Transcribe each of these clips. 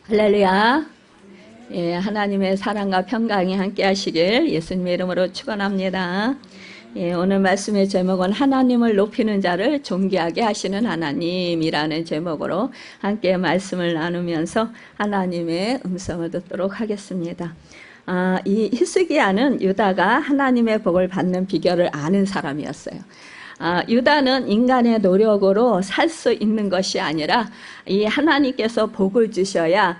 할렐루야. 예, 하나님의 사랑과 평강이 함께 하시길 예수님의 이름으로 축원합니다. 예, 오늘 말씀의 제목은 하나님을 높이는 자를 존귀하게 하시는 하나님이라는 제목으로 함께 말씀을 나누면서 하나님의 음성을 듣도록 하겠습니다. 이 히스기야는 유다가 하나님의 복을 받는 비결을 아는 사람이었어요. 유다는 인간의 노력으로 살 수 있는 것이 아니라 이 하나님께서 복을 주셔야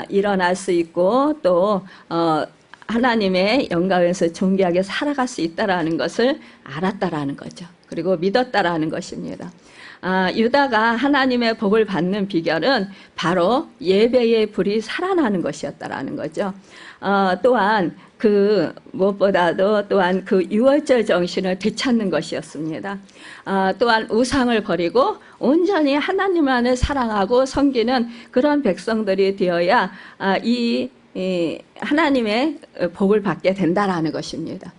일어날 수 있고 또 하나님의 영광에서 존귀하게 살아갈 수 있다라는 것을 알았다라는 거죠. 그리고 믿었다라는 것입니다. 유다가 하나님의 복을 받는 비결은 바로 예배의 불이 살아나는 것이었다라는 거죠. 또한 그 무엇보다도 또한 그 유월절 정신을 되찾는 것이었습니다. 또한 우상을 버리고 온전히 하나님만을 사랑하고 섬기는 그런 백성들이 되어야 이 하나님의 복을 받게 된다라는 것입니다.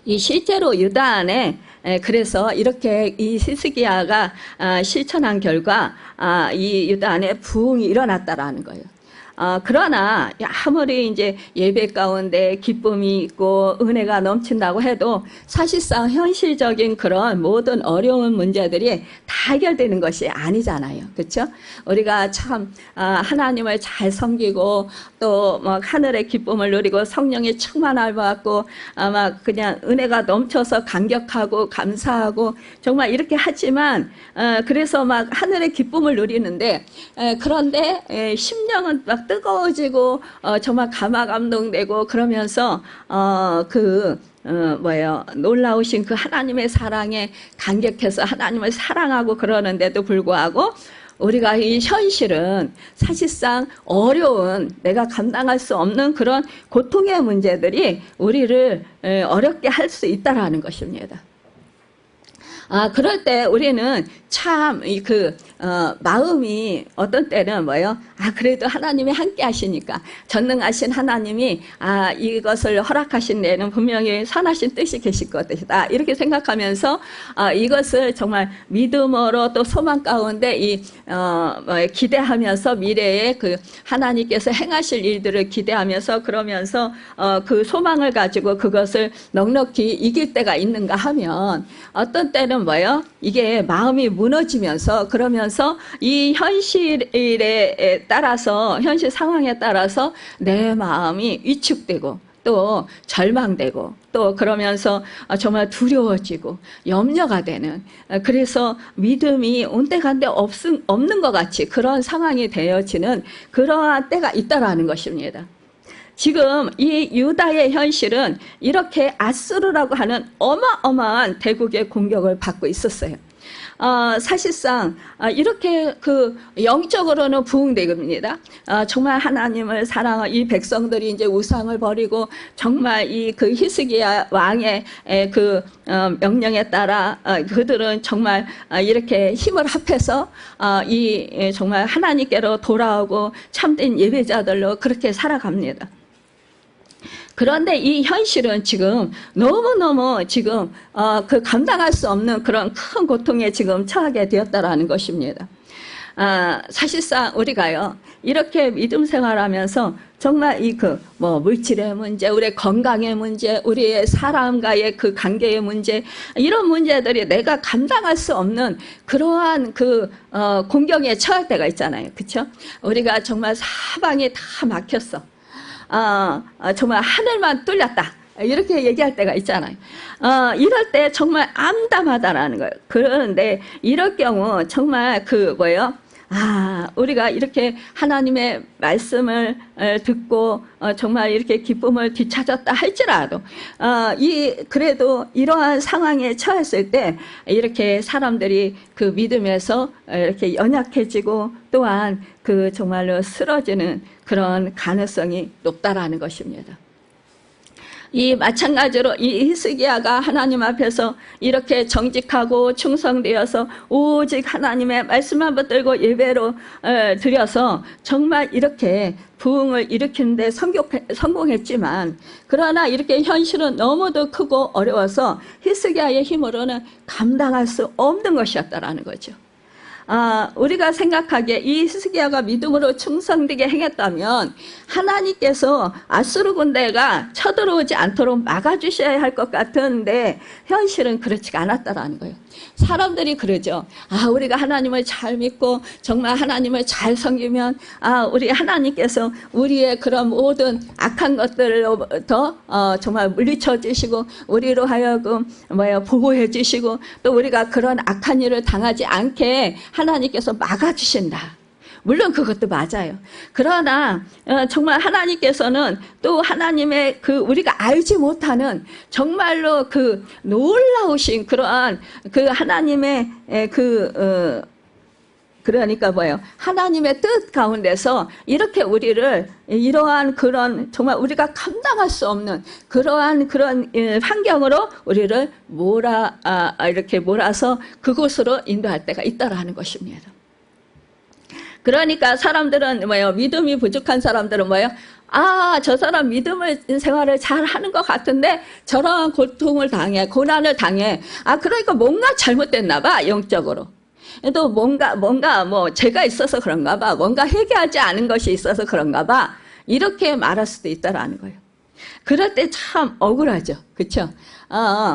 이 실제로 유다 안에 그래서 이렇게 이 히스기야가 실천한 결과 이 유다 안에 부흥이 일어났다라는 거예요. 그러나 아무리 이제 예배 가운데 기쁨이 있고 은혜가 넘친다고 해도 사실상 현실적인 그런 모든 어려운 문제들이 다 해결되는 것이 아니잖아요. 그렇죠? 우리가 참 하나님을 잘 섬기고 또 막 하늘의 기쁨을 누리고 성령의 충만함을 받고 막 그냥 은혜가 넘쳐서 감격하고 감사하고 정말 이렇게 하지만 그래서 막 하늘의 기쁨을 누리는데 그런데 심령은 막 뜨거워지고 정말 감화감동되고 그러면서 놀라우신 그 하나님의 사랑에 감격해서 하나님을 사랑하고 그러는데도 불구하고 우리가 이 현실은 사실상 어려운 내가 감당할 수 없는 그런 고통의 문제들이 우리를 어렵게 할 수 있다라는 것입니다. 그럴 때 우리는 참 마음이 어떤 때는 그래도 하나님이 함께 하시니까 전능하신 하나님이 이것을 허락하신 데는 분명히 선하신 뜻이 계실 것이다. 이렇게 생각하면서 이것을 정말 믿음으로 또 소망 가운데 기대하면서 미래에 그 하나님께서 행하실 일들을 기대하면서 그러면서 그 소망을 가지고 그것을 넉넉히 이길 때가 있는가 하면 어떤 때는 이게 마음이 무너지면서 그러면서 이 현실에 따라서 현실 상황에 따라서 내 마음이 위축되고 또 절망되고 또 그러면서 정말 두려워지고 염려가 되는 그래서 믿음이 온데간데 없는 것 같이 그런 상황이 되어지는 그러한 때가 있다라는 것입니다. 지금 이 유다의 현실은 이렇게 아수르라고 하는 어마어마한 대국의 공격을 받고 있었어요. 사실상 이렇게 영적으로는 부흥대국입니다. 정말 하나님을 사랑하는 이 백성들이 이제 우상을 버리고 정말 이 히스기야 왕의 명령에 따라 그들은 정말 이렇게 힘을 합해서 정말 하나님께로 돌아오고 참된 예배자들로 그렇게 살아갑니다. 그런데 이 현실은 지금 너무너무 지금 감당할 수 없는 그런 큰 고통에 지금 처하게 되었다라는 것입니다. 사실상 우리가요 이렇게 믿음 생활하면서 정말 물질의 문제, 우리의 건강의 문제, 우리의 사람과의 그 관계의 문제 이런 문제들이 내가 감당할 수 없는 그러한 공경에 처할 때가 있잖아요, 그렇죠? 우리가 정말 사방이 다 막혔어. 정말 하늘만 뚫렸다. 이렇게 얘기할 때가 있잖아요. 이럴 때 정말 암담하다라는 거예요. 그런데 이럴 경우 정말 우리가 이렇게 하나님의 말씀을 듣고 정말 이렇게 기쁨을 되찾았다 할지라도 그래도 이러한 상황에 처했을 때 이렇게 사람들이 그 믿음에서 이렇게 연약해지고 또한 정말로 쓰러지는 그런 가능성이 높다라는 것입니다. 마찬가지로 이 히스기야가 하나님 앞에서 이렇게 정직하고 충성되어서 오직 하나님의 말씀만 붙들고 예배로 드려서 정말 이렇게 부흥을 일으키는데 성공했지만 그러나 이렇게 현실은 너무도 크고 어려워서 히스기야의 힘으로는 감당할 수 없는 것이었다라는 거죠. 우리가 생각하기에 이 히스기야가 믿음으로 충성되게 행했다면 하나님께서 아수르 군대가 쳐들어오지 않도록 막아주셔야 할 것 같은데 현실은 그렇지가 않았다라는 거예요. 사람들이 그러죠. 우리가 하나님을 잘 믿고 정말 하나님을 잘 섬기면 우리 하나님께서 우리의 그런 모든 악한 것들로부터 정말 물리쳐 주시고 우리로 하여금 보호해 주시고 또 우리가 그런 악한 일을 당하지 않게 하나님께서 막아주신다. 물론 그것도 맞아요. 그러나 정말 하나님께서는 또 하나님의 그 우리가 알지 못하는 정말로 그 놀라우신 그러한 그 하나님의 그러니까 하나님의 뜻 가운데서 이렇게 우리를 이러한 그런 정말 우리가 감당할 수 없는 그러한 그런 환경으로 우리를 이렇게 몰아서 그곳으로 인도할 때가 있다라는 것입니다. 그러니까 사람들은 믿음이 부족한 사람들은 저 사람 믿음을 생활을 잘 하는 것 같은데 저런 고통을 당해, 고난을 당해. 그러니까 뭔가 잘못됐나 봐, 영적으로. 또 뭔가 죄가 있어서 그런가 봐. 뭔가 회개하지 않은 것이 있어서 그런가 봐. 이렇게 말할 수도 있다라는 거예요. 그럴 때 참 억울하죠. 그렇죠?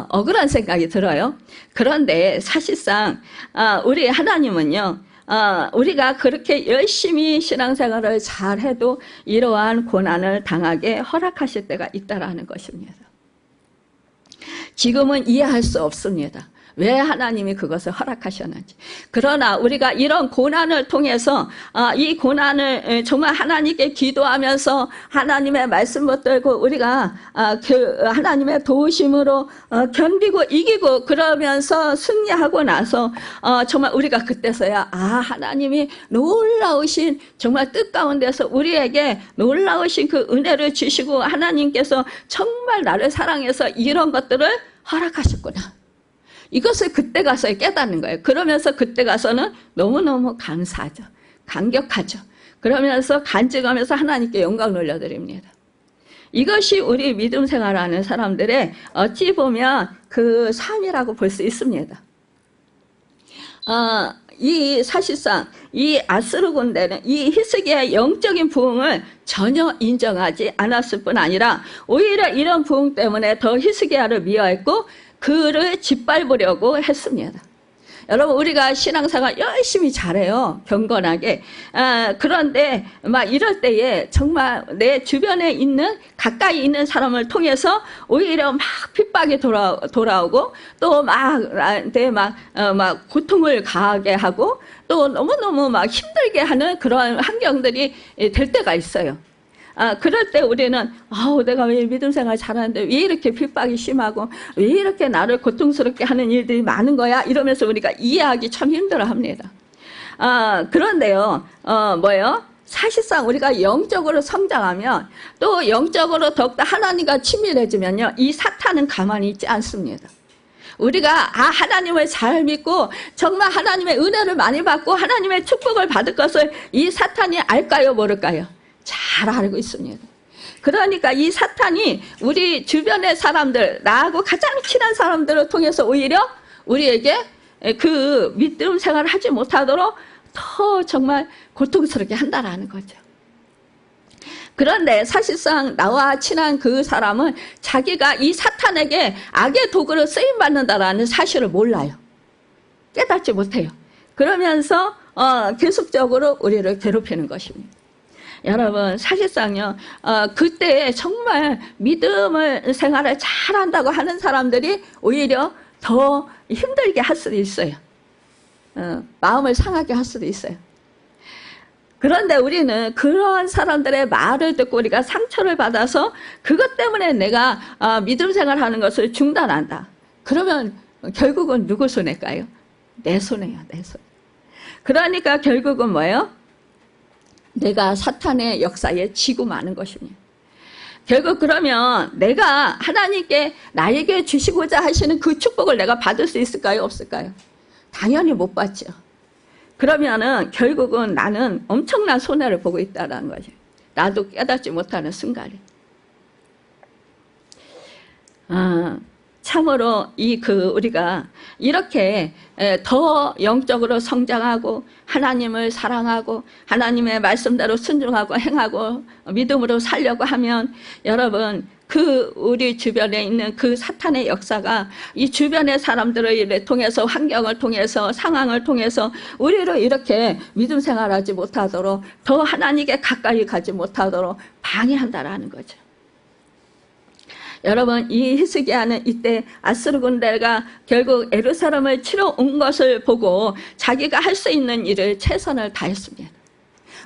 억울한 생각이 들어요. 그런데 사실상 우리 하나님은요. 우리가 그렇게 열심히 신앙생활을 잘해도 이러한 고난을 당하게 허락하실 때가 있다라는 것입니다. 지금은 이해할 수 없습니다. 왜 하나님이 그것을 허락하셨는지. 그러나 우리가 이런 고난을 통해서 이 고난을 정말 하나님께 기도하면서 하나님의 말씀 붙들고 우리가 하나님의 도우심으로 견디고 이기고 그러면서 승리하고 나서 정말 우리가 그때서야 하나님이 놀라우신 정말 뜻 가운데서 우리에게 놀라우신 그 은혜를 주시고 하나님께서 정말 나를 사랑해서 이런 것들을 허락하셨구나. 이것을 그때 가서 깨닫는 거예요. 그러면서 그때 가서는 너무너무 감사하죠. 감격하죠. 그러면서 간증하면서 하나님께 영광 돌려드립니다. 이것이 우리 믿음 생활하는 사람들의 어찌 보면 그 삶이라고 볼 수 있습니다. 사실상 이 아수르 군대는 이 히스기야의 영적인 부흥을 전혀 인정하지 않았을 뿐 아니라 오히려 이런 부흥 때문에 더 히스기야를 미워했고 그를 짓밟으려고 했습니다. 여러분 우리가 신앙생활 열심히 잘해요. 경건하게. 그런데 이럴 때에 정말 내 주변에 있는 가까이 있는 사람을 통해서 오히려 핍박이 돌아오고 또 나한테 고통을 가하게 하고 또 너무너무 힘들게 하는 그런 환경들이 될 때가 있어요. 그럴 때 우리는 내가 왜 믿음 생활 잘하는데 왜 이렇게 핍박이 심하고 왜 이렇게 나를 고통스럽게 하는 일들이 많은 거야? 이러면서 우리가 이해하기 참 힘들어합니다. 그런데요, 사실상 우리가 영적으로 성장하면 또 영적으로 더욱더 하나님과 친밀해지면요, 이 사탄은 가만히 있지 않습니다. 우리가 하나님을 잘 믿고 정말 하나님의 은혜를 많이 받고 하나님의 축복을 받을 것을 이 사탄이 알까요, 모를까요? 잘 알고 있습니다. 그러니까 이 사탄이 우리 주변의 사람들, 나하고 가장 친한 사람들을 통해서 오히려 우리에게 그 믿음 생활을 하지 못하도록 더 정말 고통스럽게 한다라는 거죠. 그런데 사실상 나와 친한 그 사람은 자기가 이 사탄에게 악의 도구를 쓰임받는다라는 사실을 몰라요. 깨닫지 못해요. 그러면서 계속적으로 우리를 괴롭히는 것입니다. 여러분 사실상요 그때 정말 믿음을 생활을 잘한다고 하는 사람들이 오히려 더 힘들게 할 수도 있어요. 마음을 상하게 할 수도 있어요. 그런데 우리는 그런 사람들의 말을 듣고 우리가 상처를 받아서 그것 때문에 내가 믿음 생활하는 것을 중단한다. 그러면 결국은 누구 손해일까요? 내 손해야, 내 손해. 그러니까 결국은 뭐예요? 내가 사탄의 역사에 지고 마는 것입니다. 결국 그러면 내가 하나님께 나에게 주시고자 하시는 그 축복을 내가 받을 수 있을까요? 없을까요? 당연히 못 받죠. 그러면은 결국은 나는 엄청난 손해를 보고 있다는 거죠. 나도 깨닫지 못하는 순간에. 참으로 우리가 이렇게 더 영적으로 성장하고 하나님을 사랑하고 하나님의 말씀대로 순종하고 행하고 믿음으로 살려고 하면 여러분 우리 주변에 있는 그 사탄의 역사가 이 주변의 사람들을 통해서 환경을 통해서 상황을 통해서 우리를 이렇게 믿음 생활하지 못하도록 더 하나님께 가까이 가지 못하도록 방해한다라는 거죠. 여러분 이 히스기야는 이때 아수르 군대가 결국 예루살렘을 치러 온 것을 보고 자기가 할 수 있는 일을 최선을 다했습니다.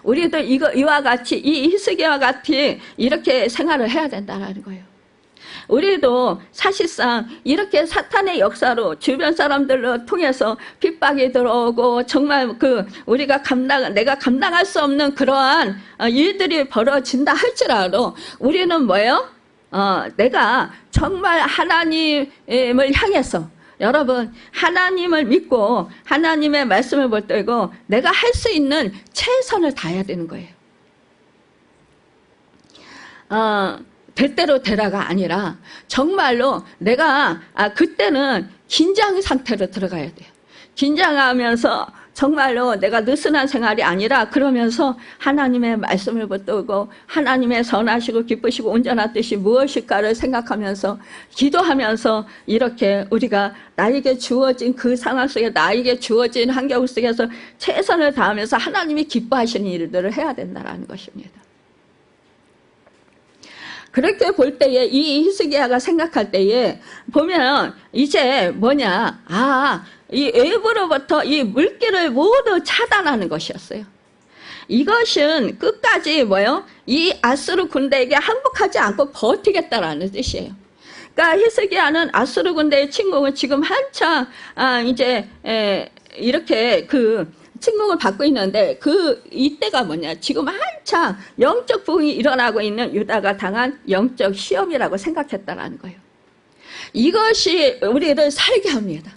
우리도 이와 같이 이 히스기야와 같이 이렇게 생활을 해야 된다는 거예요. 우리도 사실상 이렇게 사탄의 역사로 주변 사람들을 통해서 핍박이 들어오고 정말 내가 감당할 수 없는 그러한 일들이 벌어진다 할지라도 우리는 뭐예요? 내가 정말 하나님을 향해서 여러분 하나님을 믿고 하나님의 말씀을 붙들고 내가 할 수 있는 최선을 다해야 되는 거예요. 될 대로 되라가 아니라 정말로 내가 그때는 긴장 상태로 들어가야 돼요. 긴장하면서 정말로 내가 느슨한 생활이 아니라 그러면서 하나님의 말씀을 붙들고 하나님의 선하시고 기쁘시고 온전한 뜻이 무엇일까를 생각하면서 기도하면서 이렇게 우리가 나에게 주어진 그 상황 속에 나에게 주어진 환경 속에서 최선을 다하면서 하나님이 기뻐하시는 일들을 해야 된다는 것입니다. 그렇게 볼 때에 이 히스기야가 생각할 때에 보면 이제 뭐냐 이 외부로부터 이 물길을 모두 차단하는 것이었어요. 이것은 끝까지 이 아수르 군대에게 항복하지 않고 버티겠다라는 뜻이에요. 그러니까 히스기야는 아수르 군대의 침공을 지금 한창 이제 이렇게 침공을 받고 있는데 이때가 뭐냐? 지금 한창 영적 부흥이 일어나고 있는 유다가 당한 영적 시험이라고 생각했다라는 거예요. 이것이 우리를 살게 합니다.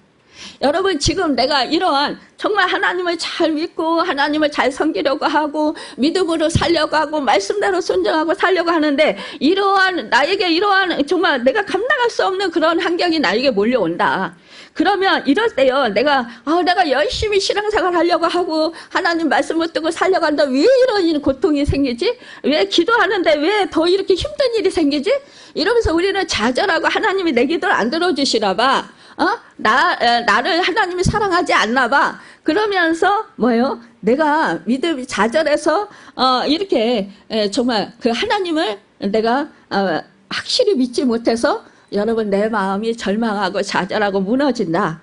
여러분 지금 내가 이러한 정말 하나님을 잘 믿고 하나님을 잘 섬기려고 하고 믿음으로 살려고 하고 말씀대로 순종하고 살려고 하는데 나에게 이러한 정말 내가 감당할 수 없는 그런 환경이 나에게 몰려온다. 그러면 이럴 때요 내가 열심히 신앙생활 하려고 하고 하나님 말씀을 듣고 살려고 하는데 왜 이런 고통이 생기지? 왜 기도하는데 왜 더 이렇게 힘든 일이 생기지? 이러면서 우리는 좌절하고 하나님이 내 기도를 안 들어주시나 봐. 나를 하나님이 사랑하지 않나 봐. 그러면서 내가 믿음이 좌절해서 이렇게 정말 하나님을 내가 확실히 믿지 못해서 여러분 내 마음이 절망하고 좌절하고 무너진다.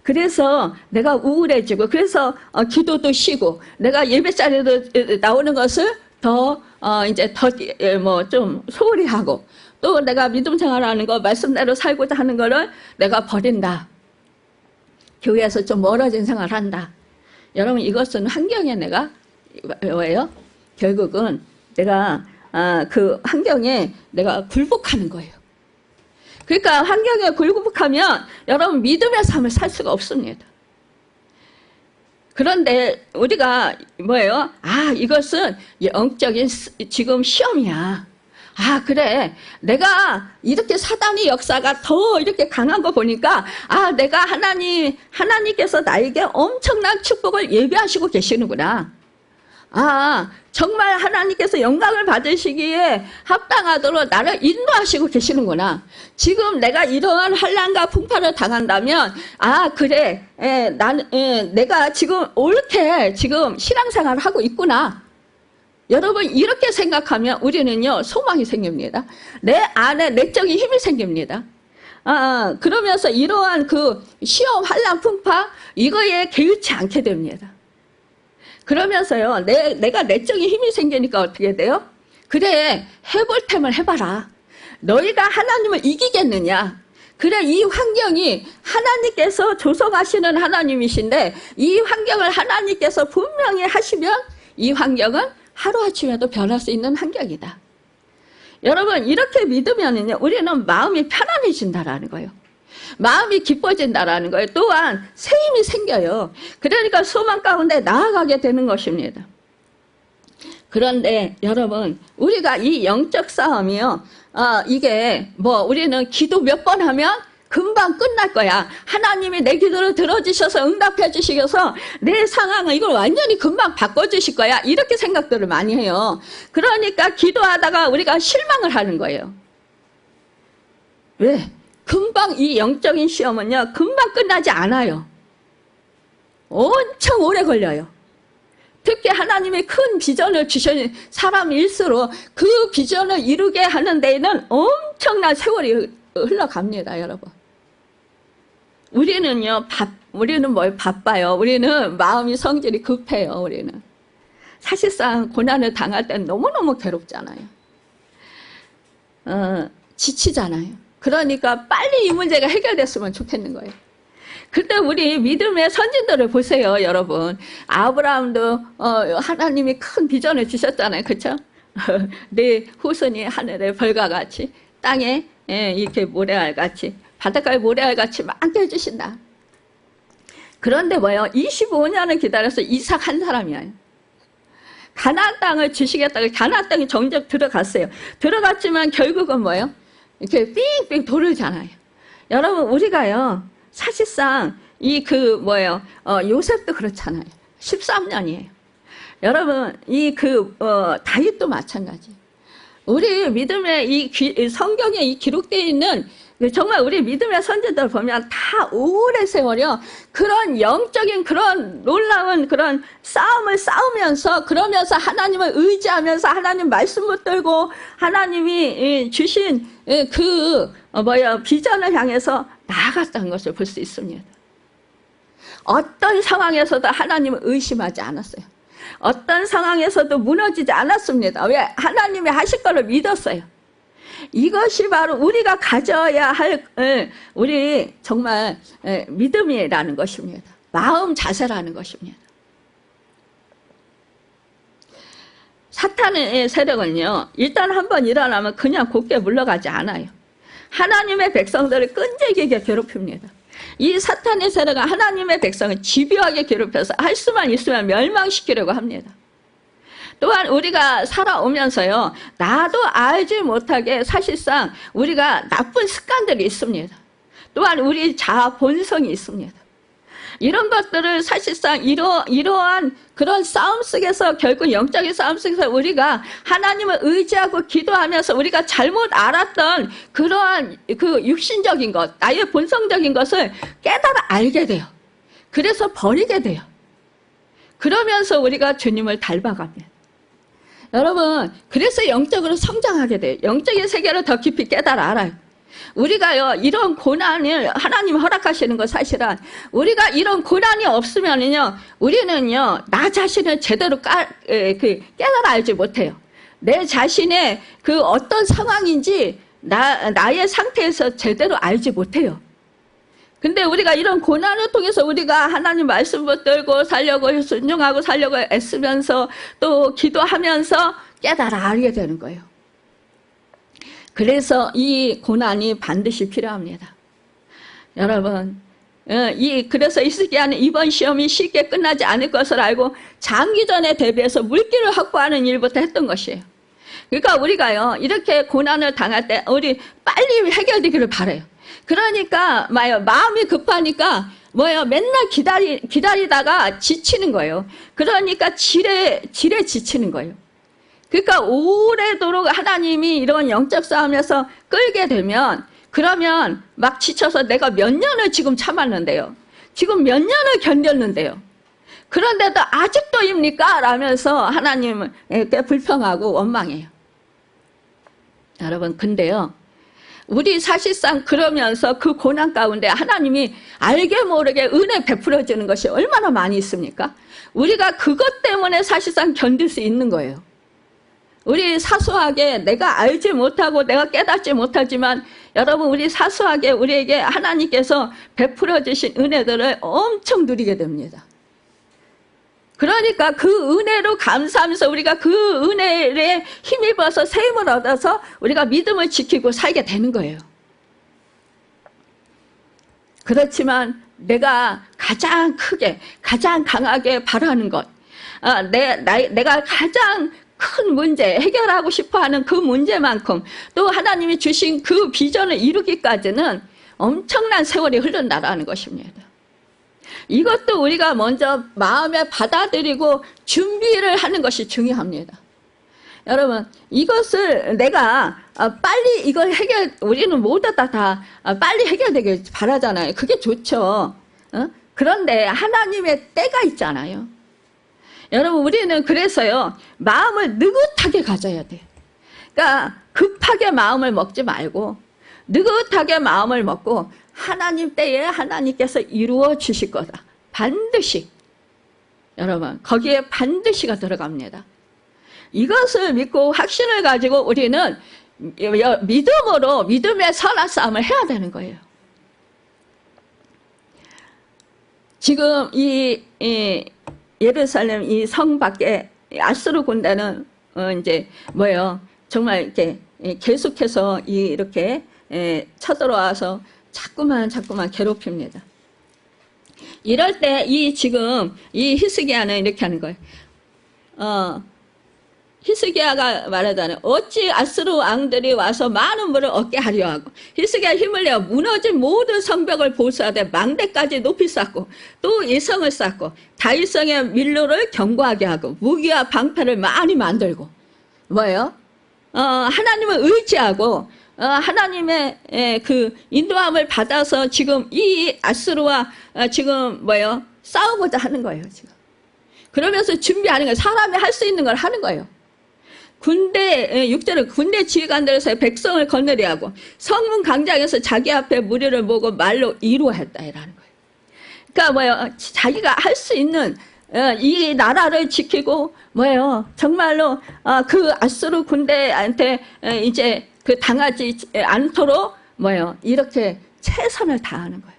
그래서 내가 우울해지고 그래서 기도도 쉬고 내가 예배 자리에 나오는 것을 이제 좀 소홀히 하고 또 내가 믿음 생활하는 거 말씀대로 살고자 하는 거를 내가 버린다. 교회에서 좀 멀어진 생활을 한다. 여러분 이것은 환경에 내가 결국은 내가 그 환경에 내가 굴복하는 거예요. 그러니까 환경에 굴복하면 여러분 믿음의 삶을 살 수가 없습니다. 그런데 우리가 이것은 영적인 지금 시험이야. 그래. 내가 이렇게 사단의 역사가 더 이렇게 강한 거 보니까 내가 하나님께서 나에게 엄청난 축복을 예비하시고 계시는구나. 정말 하나님께서 영광을 받으시기에 합당하도록 나를 인도하시고 계시는구나. 지금 내가 이러한 환난과 풍파를 당한다면 그래 내가 지금 옳게 지금 신앙생활을 하고 있구나. 여러분 이렇게 생각하면 우리는요 소망이 생깁니다. 내 안에 내적인 힘이 생깁니다. 그러면서 이러한 시험 환난 풍파 이거에 개의치 않게 됩니다. 그러면서요 내가 내적인 힘이 생기니까 어떻게 돼요? 그래 해볼 테면 해봐라. 너희가 하나님을 이기겠느냐? 그래 이 환경이 하나님께서 조성하시는 하나님이신데 이 환경을 하나님께서 분명히 하시면 이 환경은 하루아침에도 변할 수 있는 환경이다. 여러분 이렇게 믿으면요 우리는 마음이 편안해진다라는 거예요. 마음이 기뻐진다라는 거예요. 또한 새 힘이 생겨요. 그러니까 소망 가운데 나아가게 되는 것입니다. 그런데 여러분 우리가 이 영적 싸움이요 이게 우리는 기도 몇 번 하면 금방 끝날 거야. 하나님이 내 기도를 들어주셔서 응답해 주시셔서 내 상황을 이걸 완전히 금방 바꿔주실 거야. 이렇게 생각들을 많이 해요. 그러니까 기도하다가 우리가 실망을 하는 거예요. 왜? 금방 이 영적인 시험은요, 금방 끝나지 않아요. 엄청 오래 걸려요. 특히 하나님의 큰 비전을 주신 사람일수록 그 비전을 이루게 하는 데에는 엄청난 세월이 흘러갑니다, 여러분. 우리는 뭘 바빠요. 우리는 마음이 성질이 급해요, 우리는. 사실상 고난을 당할 때는 너무너무 괴롭잖아요. 지치잖아요. 그러니까 빨리 이 문제가 해결됐으면 좋겠는 거예요. 그때 우리 믿음의 선진들을 보세요, 여러분. 아브라함도 하나님이 큰 비전을 주셨잖아요, 그렇죠? 내 후손이 하늘의 벌과 같이 땅에 이렇게 모래알같이 바닷가에 모래알같이 많게 해주신다. 그런데 뭐예요? 25년을 기다려서 이삭 한 사람이에요. 가나안 땅을 주시겠다고 가나안 땅에 정적 들어갔어요. 들어갔지만 결국은 뭐예요? 이렇게 삥삥 돌잖아요. 여러분, 우리가요, 사실상 요셉도 그렇잖아요. 13년이에요. 여러분, 다윗도 마찬가지. 우리 믿음의 성경에 기록되어 있는 정말 우리 믿음의 선지자들 보면 다 오래 세월이요. 그런 영적인 그런 놀라운 그런 싸움을 싸우면서 그러면서 하나님을 의지하면서 하나님 말씀 붙들고 하나님이 주신 비전을 향해서 나아갔다는 것을 볼 수 있습니다. 어떤 상황에서도 하나님을 의심하지 않았어요. 어떤 상황에서도 무너지지 않았습니다. 왜? 하나님이 하실 거를 믿었어요. 이것이 바로 우리가 가져야 할 우리 정말 믿음이라는 것입니다. 마음 자세라는 것입니다. 사탄의 세력은요, 일단 한번 일어나면 그냥 곧게 물러가지 않아요. 하나님의 백성들을 끈질기게 괴롭힙니다. 이 사탄의 세력은 하나님의 백성을 집요하게 괴롭혀서 할 수만 있으면 멸망시키려고 합니다. 또한 우리가 살아오면서요, 나도 알지 못하게 사실상 우리가 나쁜 습관들이 있습니다. 또한 우리 자아 본성이 있습니다. 이런 것들을 사실상 이러한 그런 싸움 속에서 결국 영적인 싸움 속에서 우리가 하나님을 의지하고 기도하면서 우리가 잘못 알았던 그러한 육신적인 것, 나의 본성적인 것을 깨달아 알게 돼요. 그래서 버리게 돼요. 그러면서 우리가 주님을 닮아갑니다. 여러분, 그래서 영적으로 성장하게 돼요. 영적인 세계를 더 깊이 깨달아 알아요. 우리가요, 이런 고난을 하나님 허락하시는 거 사실은 우리가 이런 고난이 없으면요, 우리는요, 나 자신을 제대로 깨달아 알지 못해요. 내 자신의 어떤 상황인지 나의 상태에서 제대로 알지 못해요. 근데 우리가 이런 고난을 통해서 우리가 하나님 말씀 붙들고 살려고 순종하고 살려고 애쓰면서 또 기도하면서 깨달아 알게 되는 거예요. 그래서 이 고난이 반드시 필요합니다. 여러분, 그래서 히스기야는 이번 시험이 쉽게 끝나지 않을 것을 알고 장기전에 대비해서 물기를 확보하는 일부터 했던 것이에요. 그러니까 우리가요, 이렇게 고난을 당할 때 우리 빨리 해결되기를 바라요. 그러니까 마음이 급하니까 맨날 기다리다가 지치는 거예요. 그러니까 지레 지치는 거예요. 그러니까 오래도록 하나님이 이런 영적 싸움에서 끌게 되면 그러면 막 지쳐서 내가 몇 년을 지금 참았는데요. 지금 몇 년을 견뎠는데요. 그런데도 아직도입니까? 라면서 하나님은 불평하고 원망해요. 여러분, 근데요, 우리 사실상 그러면서 그 고난 가운데 하나님이 알게 모르게 은혜 베풀어 주는 것이 얼마나 많이 있습니까? 우리가 그것 때문에 사실상 견딜 수 있는 거예요. 우리 사소하게 내가 알지 못하고 내가 깨닫지 못하지만 여러분, 우리 사소하게 우리에게 하나님께서 베풀어 주신 은혜들을 엄청 누리게 됩니다. 그러니까 그 은혜로 감사하면서 우리가 그 은혜에 힘입어서 세임을 얻어서 우리가 믿음을 지키고 살게 되는 거예요. 그렇지만 내가 가장 크게, 가장 강하게 바라는 것, 내가 가장 큰 문제, 해결하고 싶어하는 그 문제만큼 또 하나님이 주신 그 비전을 이루기까지는 엄청난 세월이 흐른다라는 것입니다. 이것도 우리가 먼저 마음에 받아들이고 준비를 하는 것이 중요합니다. 여러분, 이것을 내가 빨리 이걸 우리는 모두 다 빨리 해결되길 바라잖아요. 그게 좋죠. 그런데 하나님의 때가 있잖아요. 여러분, 우리는 그래서요, 마음을 느긋하게 가져야 돼요. 그러니까 급하게 마음을 먹지 말고 느긋하게 마음을 먹고 하나님 때에 하나님께서 이루어 주실 거다. 반드시. 여러분, 거기에 반드시가 들어갑니다. 이것을 믿고 확신을 가지고 우리는 믿음으로 믿음의 선한 싸움을 해야 되는 거예요. 지금 이 예루살렘 이 성 밖에 아수르 군대는 이제 뭐예요? 정말 이렇게 계속해서 이렇게 쳐들어와서 자꾸만 괴롭힙니다. 이럴 때 지금 이 히스기야는 이렇게 하는 거예요. 히스기야가 말하잖아요. 어찌 아수르 왕들이 와서 많은 물을 얻게 하려 하고, 히스기야 힘을 내어 무너진 모든 성벽을 보수하되 망대까지 높이 쌓고 또 이 성을 쌓고 다윗성의 밀로를 견고하게 하고 무기와 방패를 많이 만들고, 뭐예요? 하나님을 의지하고 하나님의 그 인도함을 받아서 지금 이 아수르와 지금 뭐예요? 싸우고자 하는 거예요, 지금. 그러면서 준비하는 거예요. 사람이 할 수 있는 걸 하는 거예요. 군대 6절은 군대 지휘관들에서 백성을 거느리게 하고 성문 광장에서 자기 앞에 무리를 모으고 말로 이루어했다라는 거예요. 그러니까 뭐예요? 자기가 할 수 있는 이 나라를 지키고 뭐예요? 정말로 그 아수르 군대한테 이제 그 당하지 않도록 뭐예요? 이렇게 최선을 다하는 거예요.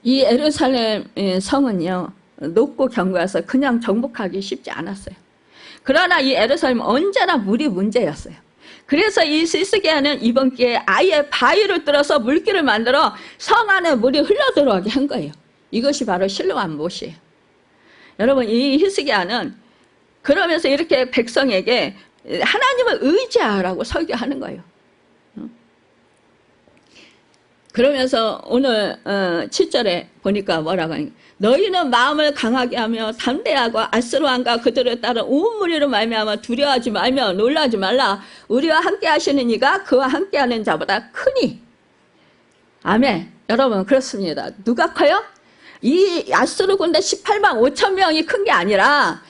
이 예루살렘 성은요, 높고 견고해서 그냥 정복하기 쉽지 않았어요. 그러나 이 예루살렘은 언제나 물이 문제였어요. 그래서 이 히스기야는 이번 기회에 아예 바위를 뚫어서 물길을 만들어 성 안에 물이 흘러들어오게 한 거예요. 이것이 바로 실로암 못이에요. 여러분, 이 히스기야는 그러면서 이렇게 백성에게 하나님을 의지하라고 설교하는 거예요. 그러면서 오늘 7절에 보니까 뭐라고 하니까, 너희는 마음을 강하게 하며 담대하고 아수르 왕과 그들을 따른 온 무리로 말미암아 두려워하지 말며 놀라지 말라. 우리와 함께 하시는 이가 그와 함께하는 자보다 크니. 아멘. 여러분, 그렇습니다. 누가 커요? 이 아수르 군대 18만 5천 명이 큰 게 아니라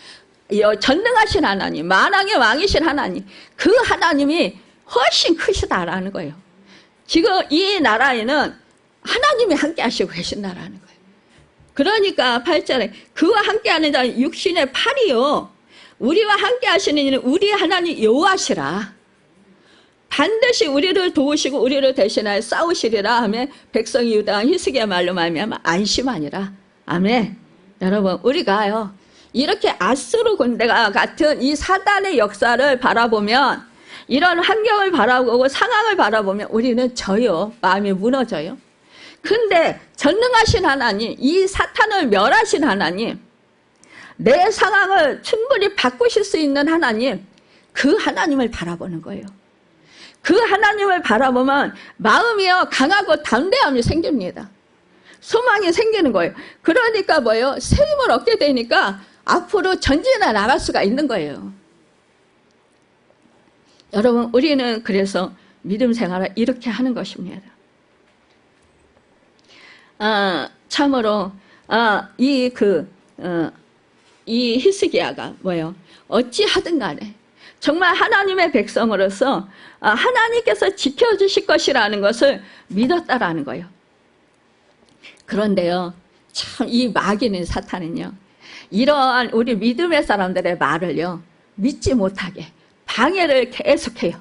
전능하신 하나님, 만왕의 왕이신 하나님, 그 하나님이 훨씬 크시다라는 거예요. 지금 이 나라에는 하나님이 함께 하시고 계신 나라는 거예요. 그러니까 8절에 그와 함께하는 자는 육신의 팔이요, 우리와 함께 하시는 이는 우리 하나님 여호와시라. 반드시 우리를 도우시고 우리를 대신하여 싸우시리라 하며 백성이 유다한 히스기야 말로 말미암아 안심하니라. 아멘. 여러분, 우리가요 이렇게 아수르 군대가 같은 이 사단의 역사를 바라보면, 이런 환경을 바라보고 상황을 바라보면 우리는 져요. 마음이 무너져요. 근데 전능하신 하나님, 이 사탄을 멸하신 하나님, 내 상황을 충분히 바꾸실 수 있는 하나님, 그 하나님을 바라보는 거예요. 그 하나님을 바라보면 마음이요 강하고 담대함이 생깁니다. 소망이 생기는 거예요. 그러니까 뭐예요? 새 힘을 얻게 되니까 앞으로 전진해 나갈 수가 있는 거예요. 여러분, 우리는 그래서 믿음 생활을 이렇게 하는 것입니다. 참으로 이 히스기야가 뭐예요? 어찌하든 간에 정말 하나님의 백성으로서 하나님께서 지켜주실 것이라는 것을 믿었다라는 거예요. 그런데요, 참 이 마귀는, 사탄은요, 이러한 우리 믿음의 사람들의 말을요 믿지 못하게 방해를 계속해요.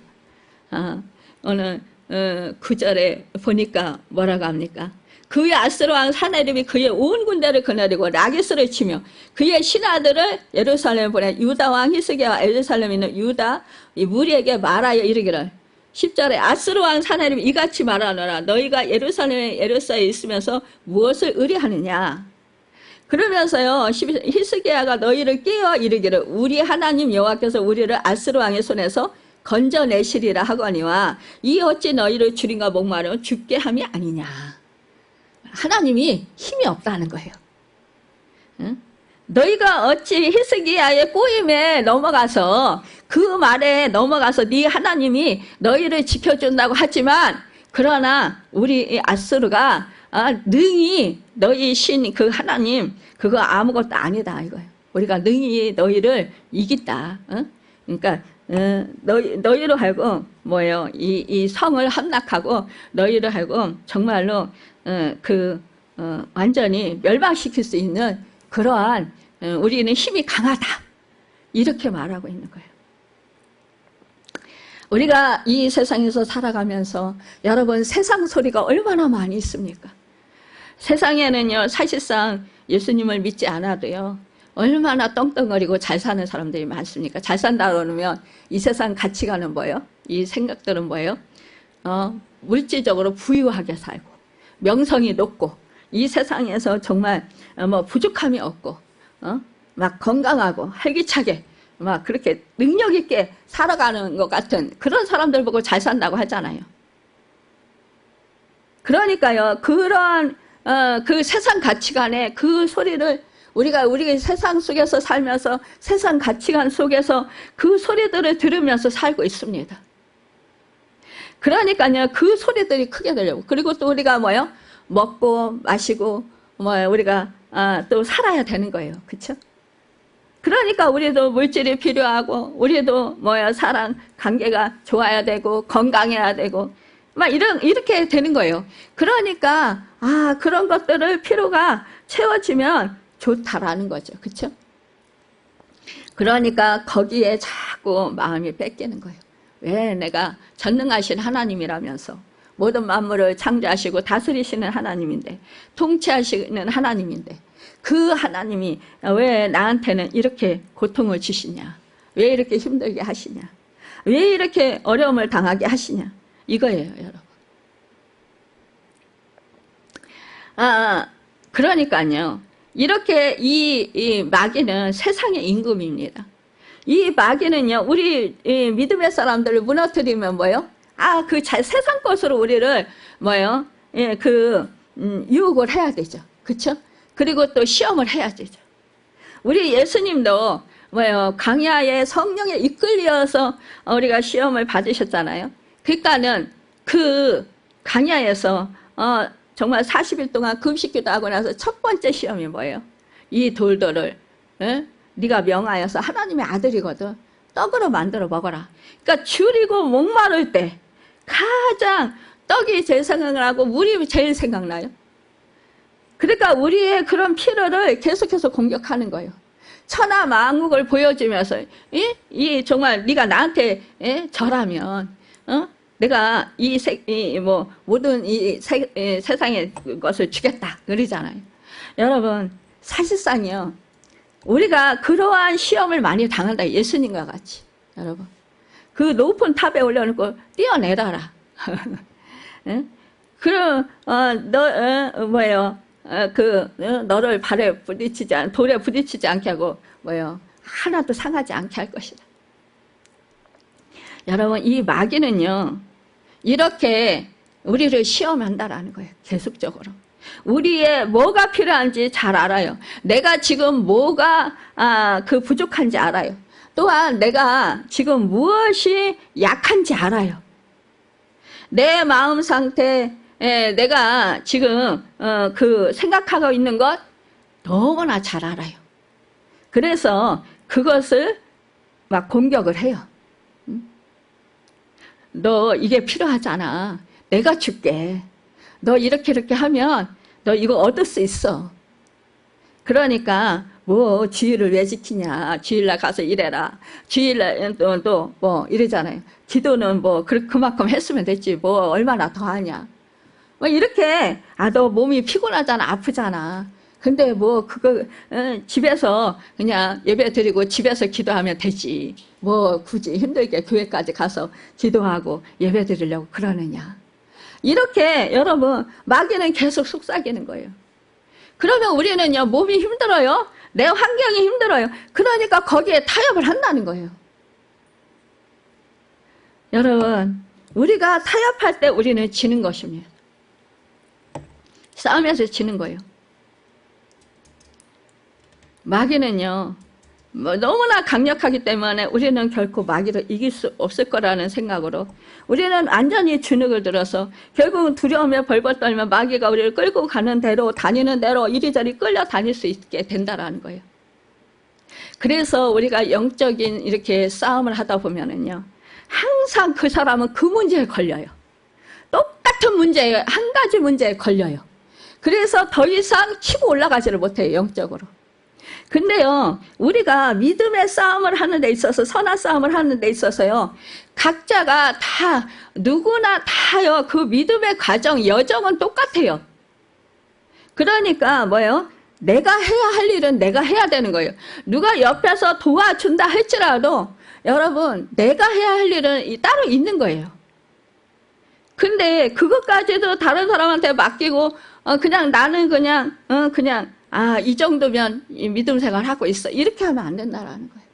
오늘 9절에 보니까 뭐라고 합니까? 그의 아수르 왕 사네립이 그의 온 군대를 거느리고 라기스를 치며 그의 신하들을 예루살렘에 보내 유다 왕 히스기야와 예루살렘에 있는 유다 이 무리에게 말하여 이르기를, 10절에 아수르 왕 사네립이 이같이 말하노라. 너희가 예루살렘에 예루살렘에 있으면서 무엇을 의뢰하느냐. 그러면서요 히스기야가 너희를 깨어 이르기를, 우리 하나님 여호와께서 우리를 아수르 왕의 손에서 건져내시리라 하거니와 이 어찌 너희를 줄인가 목마르면 죽게 함이 아니냐. 하나님이 힘이 없다는 거예요. 응? 너희가 어찌 히스기야의 꼬임에 넘어가서 그 말에 넘어가서 네 하나님이 너희를 지켜준다고 하지만 그러나 우리 아수르가 능히 너희 신 그 하나님 그거 아무것도 아니다 이거예요. 우리가 능히 너희를 이긴다. 그러니까 너희로 하여금 뭐예요? 이 성을 함락하고 너희로 하여금 정말로 완전히 멸망시킬 수 있는 그러한 우리는 힘이 강하다 이렇게 말하고 있는 거예요. 우리가 이 세상에서 살아가면서 여러분 세상 소리가 얼마나 많이 있습니까? 세상에는요 사실상 예수님을 믿지 않아도요 얼마나 떵떵거리고 잘 사는 사람들이 많습니까? 잘 산다 그러면 이 세상 가치관은 뭐예요? 이 생각들은 뭐예요? 물질적으로 부유하게 살고 명성이 높고 이 세상에서 정말 뭐 부족함이 없고 막 건강하고 활기차게 막 그렇게 능력 있게 살아가는 것 같은 그런 사람들 보고 잘 산다고 하잖아요. 그러니까요 그런 그 세상 가치관의 그 소리를 우리가 세상 속에서 살면서 세상 가치관 속에서 그 소리들을 들으면서 살고 있습니다. 그러니까요 그 소리들이 크게 들려고 그리고 또 우리가 뭐요? 먹고 마시고 우리가 또 살아야 되는 거예요. 그렇죠? 그러니까 우리도 물질이 필요하고 우리도 사랑 관계가 좋아야 되고 건강해야 되고 막 이렇게 되는 거예요. 그러니까 그런 것들을 필요가 채워지면 좋다라는 거죠. 그렇죠? 그러니까 거기에 자꾸 마음이 뺏기는 거예요. 왜 내가 전능하신 하나님이라면서 모든 만물을 창조하시고 다스리시는 하나님인데 통치하시는 하나님인데 그 하나님이 왜 나한테는 이렇게 고통을 주시냐, 왜 이렇게 힘들게 하시냐, 왜 이렇게 어려움을 당하게 하시냐 이거예요 여러분. 그러니까요 이렇게 이 마귀는 세상의 임금입니다. 이 마귀는요 우리 믿음의 사람들을 무너뜨리면 뭐예요? 그 세상 것으로 우리를 유혹을 해야 되죠. 그렇죠? 그리고 또 시험을 해야 되죠. 우리 예수님도 강야에 성령에 이끌려서 우리가 시험을 받으셨잖아요. 그러니까는 그 강야에서 정말 40일 동안 금식기도 하고 나서 첫 번째 시험이 뭐예요? 이 돌들을 네가 명하여서 하나님의 아들이거든. 떡으로 만들어 먹어라. 그러니까 줄이고 목마를 때 가장 떡이 제일 생각나고 물이 제일 생각나요. 그러니까 우리의 그런 필요를 계속해서 공격하는 거예요. 천하 만국을 보여주면서 이 정말 네가 나한테 절하면 내가 모든 세상의 것을 주겠다 그러잖아요. 여러분 사실상요 우리가 그러한 시험을 많이 당한다. 예수님과 같이 여러분 그 높은 탑에 올려놓고 뛰어내려라. 그럼 너를 발에 부딪히지 돌에 부딪히지 않게 하고 하나도 상하지 않게 할 것이다. 여러분 이 마귀는요 이렇게 우리를 시험한다라는 거예요. 계속적으로 우리의 뭐가 필요한지 잘 알아요. 내가 지금 뭐가 부족한지 알아요. 또한 내가 지금 무엇이 약한지 알아요. 내 마음 상태 내가 지금 생각하고 있는 것 너무나 잘 알아요. 그래서 그것을 막 공격을 해요. 너 이게 필요하잖아. 내가 줄게. 너 이렇게 하면 너 이거 얻을 수 있어. 그러니까 주일을 왜 지키냐. 주일날 가서 일해라. 주일날 또 이러잖아요. 기도는 그만큼 했으면 됐지. 얼마나 더 하냐. 이렇게 너 몸이 피곤하잖아. 아프잖아. 근데 집에서 그냥 예배 드리고 집에서 기도하면 되지. 굳이 힘들게 교회까지 가서 기도하고 예배 드리려고 그러느냐. 이렇게 여러분 마귀는 계속 속삭이는 거예요. 그러면 우리는요 몸이 힘들어요. 내 환경이 힘들어요. 그러니까 거기에 타협을 한다는 거예요. 여러분, 우리가 타협할 때 우리는 지는 것입니다. 싸움에서 지는 거예요. 마귀는요, 너무나 강력하기 때문에 우리는 결코 마귀를 이길 수 없을 거라는 생각으로 우리는 완전히 주눅을 들어서 결국은 두려움에 벌벌 떨며 마귀가 우리를 끌고 가는 대로, 다니는 대로 이리저리 끌려 다닐 수 있게 된다라는 거예요. 그래서 우리가 영적인 이렇게 싸움을 하다 보면은요, 항상 그 사람은 그 문제에 걸려요. 똑같은 문제에, 한 가지 문제에 걸려요. 그래서 더 이상 치고 올라가지를 못해요, 영적으로. 근데요, 우리가 믿음의 싸움을 하는 데 있어서, 선한 싸움을 하는 데 있어서요, 각자가 다, 누구나 다요, 그 믿음의 과정, 여정은 똑같아요. 그러니까 뭐예요? 내가 해야 할 일은 내가 해야 되는 거예요. 누가 옆에서 도와준다 할지라도 여러분, 내가 해야 할 일은 따로 있는 거예요. 근데 그것까지도 다른 사람한테 맡기고 그냥 나는 그냥 이 정도면 믿음 생활하고 있어. 이렇게 하면 안 된다라는 거예요.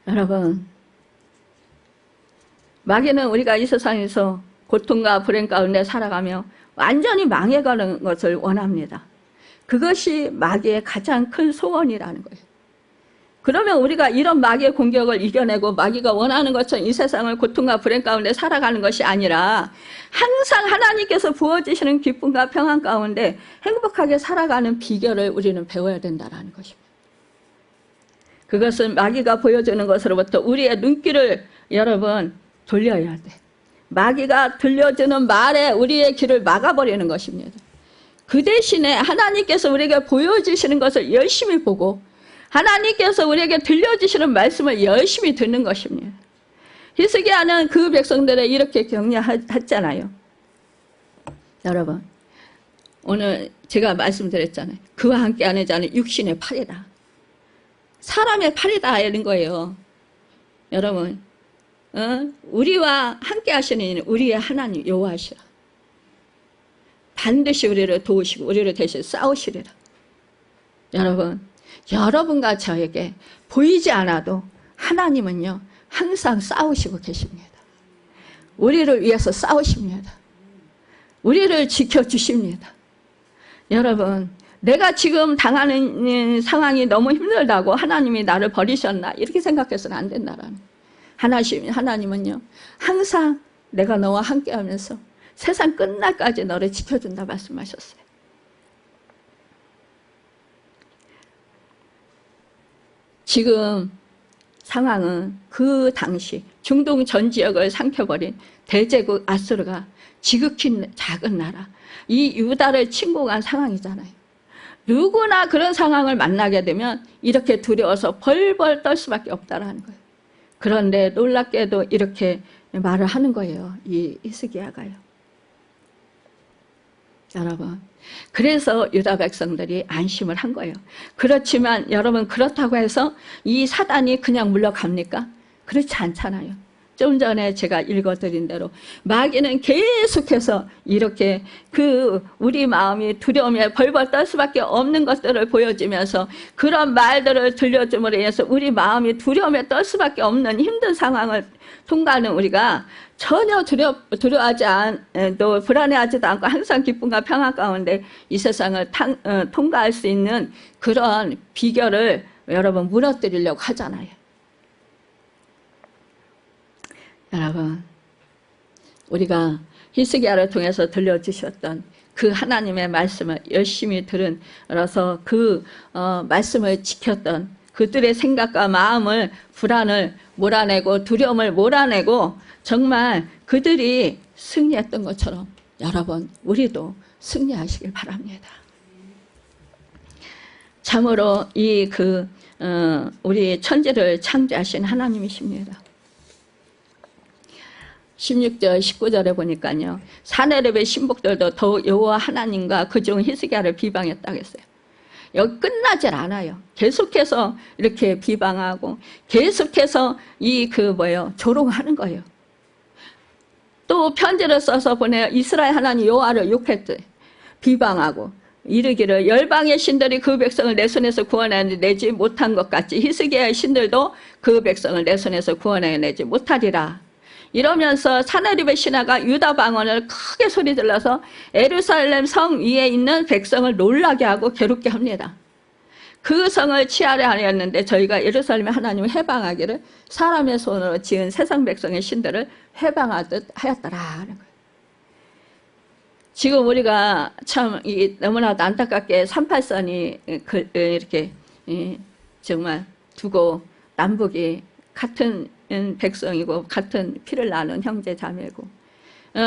여러분, 마귀는 우리가 이 세상에서 고통과 불행 가운데 살아가며 완전히 망해가는 것을 원합니다. 그것이 마귀의 가장 큰 소원이라는 거예요. 그러면 우리가 이런 마귀의 공격을 이겨내고 마귀가 원하는 것처럼 이 세상을 고통과 불행 가운데 살아가는 것이 아니라 항상 하나님께서 부어주시는 기쁨과 평안 가운데 행복하게 살아가는 비결을 우리는 배워야 된다는 것입니다. 그것은 마귀가 보여주는 것으로부터 우리의 눈길을 여러분 돌려야 돼. 마귀가 들려주는 말에 우리의 길을 막아버리는 것입니다. 그 대신에 하나님께서 우리에게 보여주시는 것을 열심히 보고 하나님께서 우리에게 들려주시는 말씀을 열심히 듣는 것입니다. 히스기야는 그 백성들을 이렇게 격려했잖아요. 여러분, 오늘 제가 말씀드렸잖아요. 그와 함께하는 자는 육신의 팔이다. 사람의 팔이다 이런 거예요. 여러분, 우리와 함께 하시는 이는 우리의 하나님 여호와시라. 반드시 우리를 도우시고 우리를 대신 싸우시리라. 여러분, 여러분과 저에게 보이지 않아도 하나님은요 항상 싸우시고 계십니다. 우리를 위해서 싸우십니다. 우리를 지켜주십니다. 여러분, 내가 지금 당하는 상황이 너무 힘들다고 하나님이 나를 버리셨나 이렇게 생각해서는 안 된다라는 하나님은요 항상 내가 너와 함께하면서 세상 끝날까지 너를 지켜준다 말씀하셨어요. 지금 상황은 그 당시 중동 전 지역을 삼켜버린 대제국 아수르가 지극히 작은 나라 이 유다를 침공한 상황이잖아요. 누구나 그런 상황을 만나게 되면 이렇게 두려워서 벌벌 떨 수밖에 없다라는 거예요. 그런데 놀랍게도 이렇게 말을 하는 거예요. 이 히스기야가요. 여러분, 그래서 유다 백성들이 안심을 한 거예요. 그렇지만 여러분, 그렇다고 해서 이 사단이 그냥 물러갑니까? 그렇지 않잖아요. 좀 전에 제가 읽어드린 대로 마귀는 계속해서 이렇게 우리 마음이 두려움에 벌벌 떨 수밖에 없는 것들을 보여주면서 그런 말들을 들려줌으로 인해서 우리 마음이 두려움에 떨 수밖에 없는 힘든 상황을 통과하는 우리가 전혀 두려워하지 않고 불안해하지도 않고 항상 기쁨과 평안 가운데 이 세상을 통과할 수 있는 그런 비결을 여러분 무너뜨리려고 하잖아요. 여러분, 우리가 히스기야를 통해서 들려주셨던 그 하나님의 말씀을 열심히 들으면서 그 말씀을 지켰던 그들의 생각과 마음을 불안을 몰아내고 두려움을 몰아내고 정말 그들이 승리했던 것처럼 여러분 우리도 승리하시길 바랍니다. 참으로 우리 천지를 창조하신 하나님이십니다. 16절 19절에 보니까요 사내립의 신복들도 더욱 여호와 하나님과 그중 히스기야를 비방했다고 했어요. 여기 끝나질 않아요. 계속해서 이렇게 비방하고 계속해서 조롱하는 거예요. 또 편지를 써서 보내요. 이스라엘 하나님 여호와를 욕했대. 비방하고 이르기를 열방의 신들이 그 백성을 내 손에서 구원해내지 못한 것 같이 히스기야의 신들도 그 백성을 내 손에서 구원해내지 못하리라. 이러면서 사나립의 신하가 유다 방언을 크게 소리 질러서 예루살렘 성 위에 있는 백성을 놀라게 하고 괴롭게 합니다. 그 성을 취하려 하였는데 저희가 예루살렘의 하나님을 해방하기를 사람의 손으로 지은 세상 백성의 신들을 해방하듯 하였더라 하는 거예요. 지금 우리가 참 너무나도 안타깝게 38선이 이렇게 정말 두고 남북이 같은 백성이고 같은 피를 나눈 형제 자매고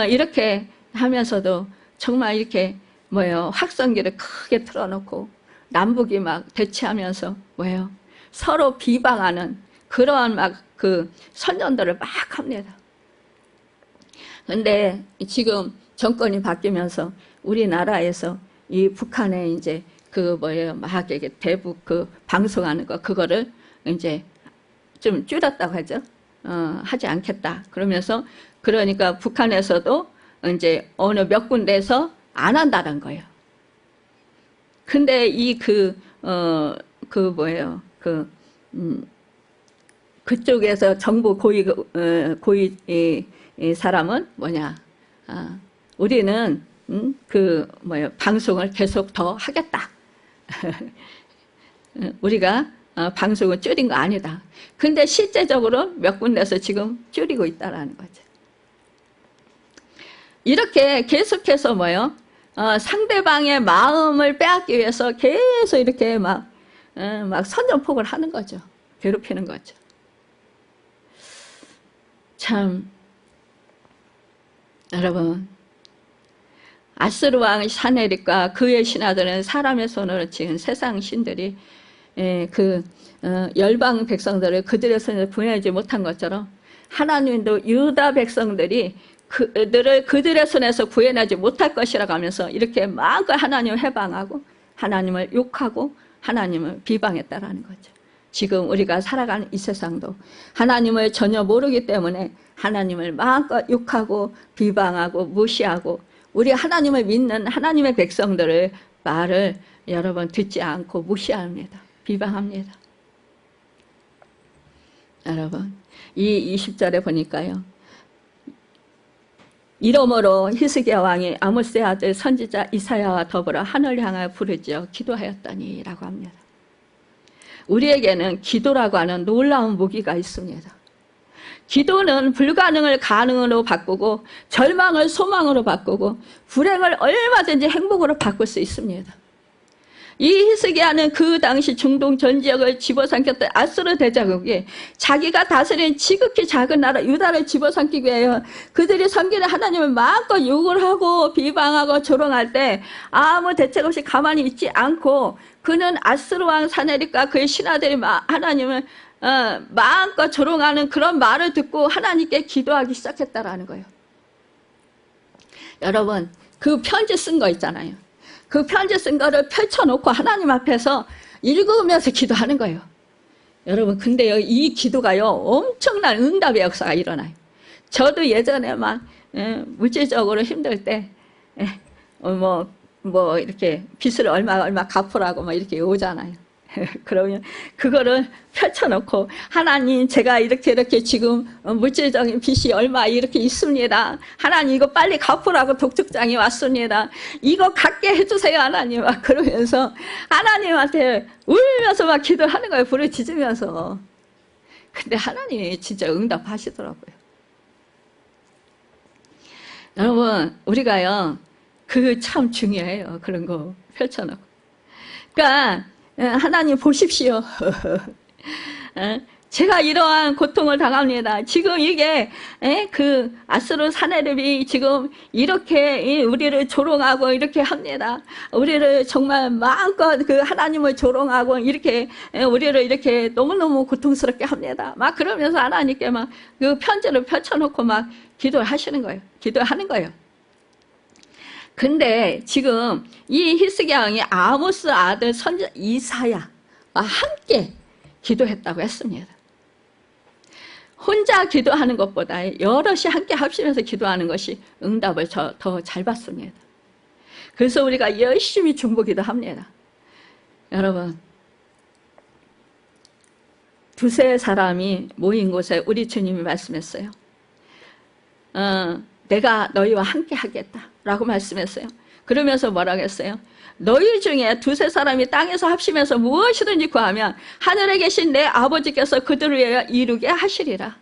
이렇게 하면서도 정말 이렇게 확성기를 크게 틀어놓고 남북이 막 대치하면서 서로 비방하는 그러한 막 그 선전들을 막 합니다. 근데 지금 정권이 바뀌면서 우리나라에서 이 북한에 이제 막 이게 대북 방송하는 거 그거를 이제 좀 줄였다고 하죠. 하지 않겠다. 그러니까 북한에서도 이제 어느 몇 군데에서 안 한다는 거예요. 근데 그쪽에서 정부 고위 사람은 우리는 방송을 계속 더 하겠다. 우리가 방송을 줄인 거 아니다. 근데 실제적으로 몇 군데서 지금 줄이고 있다라는 거죠. 이렇게 계속해서 상대방의 마음을 빼앗기 위해서 계속 이렇게 막 선전포고를 하는 거죠. 괴롭히는 거죠. 참 여러분, 아스루 왕 사네립과 그의 신하들은 사람의 손으로 지은 세상 신들이 열방 백성들을 그들의 손에서 구해내지 못한 것처럼 하나님도 유다 백성들이 그들의 손에서 구해내지 못할 것이라고 하면서 이렇게 마음껏 하나님을 해방하고 하나님을 욕하고 하나님을 비방했다라는 거죠. 지금 우리가 살아가는 이 세상도 하나님을 전혀 모르기 때문에 하나님을 마음껏 욕하고 비방하고 무시하고 우리 하나님을 믿는 하나님의 백성들의 말을 여러분 듣지 않고 무시합니다. 비방합니다. 여러분 이 20절에 보니까요. 이러므로 히스기야 왕이 아모스의 아들 선지자 이사야와 더불어 하늘 향하여 부르짖어 기도하였더니 라고 합니다. 우리에게는 기도라고 하는 놀라운 무기가 있습니다. 기도는 불가능을 가능으로 바꾸고 절망을 소망으로 바꾸고 불행을 얼마든지 행복으로 바꿀 수 있습니다. 이 히스기야는 그 당시 중동 전 지역을 집어삼켰던 아수르 대제국이 자기가 다스린 지극히 작은 나라 유다를 집어삼키기 위하여 그들이 섬기는 하나님을 마음껏 욕을 하고 비방하고 조롱할 때 아무 대책 없이 가만히 있지 않고 그는 아수르 왕 사네립과 그의 신하들이 하나님을 마음껏 조롱하는 그런 말을 듣고 하나님께 기도하기 시작했다라는 거예요. 여러분 그 편지 쓴 거 있잖아요. 그 편지 쓴 거를 펼쳐놓고 하나님 앞에서 읽으면서 기도하는 거예요. 여러분 근데요 이 기도가요 엄청난 응답의 역사가 일어나요. 저도 예전에 막 물질적으로 힘들 때 이렇게 빚을 얼마 갚으라고 막 이렇게 오잖아요. 그러면 그거를 펼쳐놓고 하나님 제가 이렇게 지금 물질적인 빚이 얼마 이렇게 있습니다. 하나님 이거 빨리 갚으라고 독촉장이 왔습니다. 이거 갖게 해주세요 하나님. 막 그러면서 하나님한테 울면서 막 기도하는 거예요. 부르짖으면서. 근데 하나님이 진짜 응답하시더라고요. 여러분 우리가요 그거 참 중요해요. 그런 거 펼쳐놓고. 그러니까 하나님 보십시오. 제가 이러한 고통을 당합니다. 지금 이게 그 아수르 사네립이 지금 이렇게 우리를 조롱하고 이렇게 합니다. 우리를 정말 마음껏 그 하나님을 조롱하고 이렇게 우리를 이렇게 너무너무 고통스럽게 합니다. 막 그러면서 하나님께 막 그 편지를 펼쳐놓고 막 기도를 하시는 거예요. 기도하는 거예요. 근데 지금 이 히스기야 왕이 아모스 아들 선지자 이사야와 함께 기도했다고 했습니다. 혼자 기도하는 것보다 여럿이 함께 합심해서 기도하는 것이 응답을 더 잘 받습니다. 그래서 우리가 열심히 중보기도 합니다. 여러분, 두세 사람이 모인 곳에 우리 주님이 말씀했어요. 내가 너희와 함께 하겠다 라고 말씀했어요. 그러면서 뭐라고 했어요? 너희 중에 두세 사람이 땅에서 합심해서 무엇이든지 구하면 하늘에 계신 내 아버지께서 그들을 위하여 이루게 하시리라.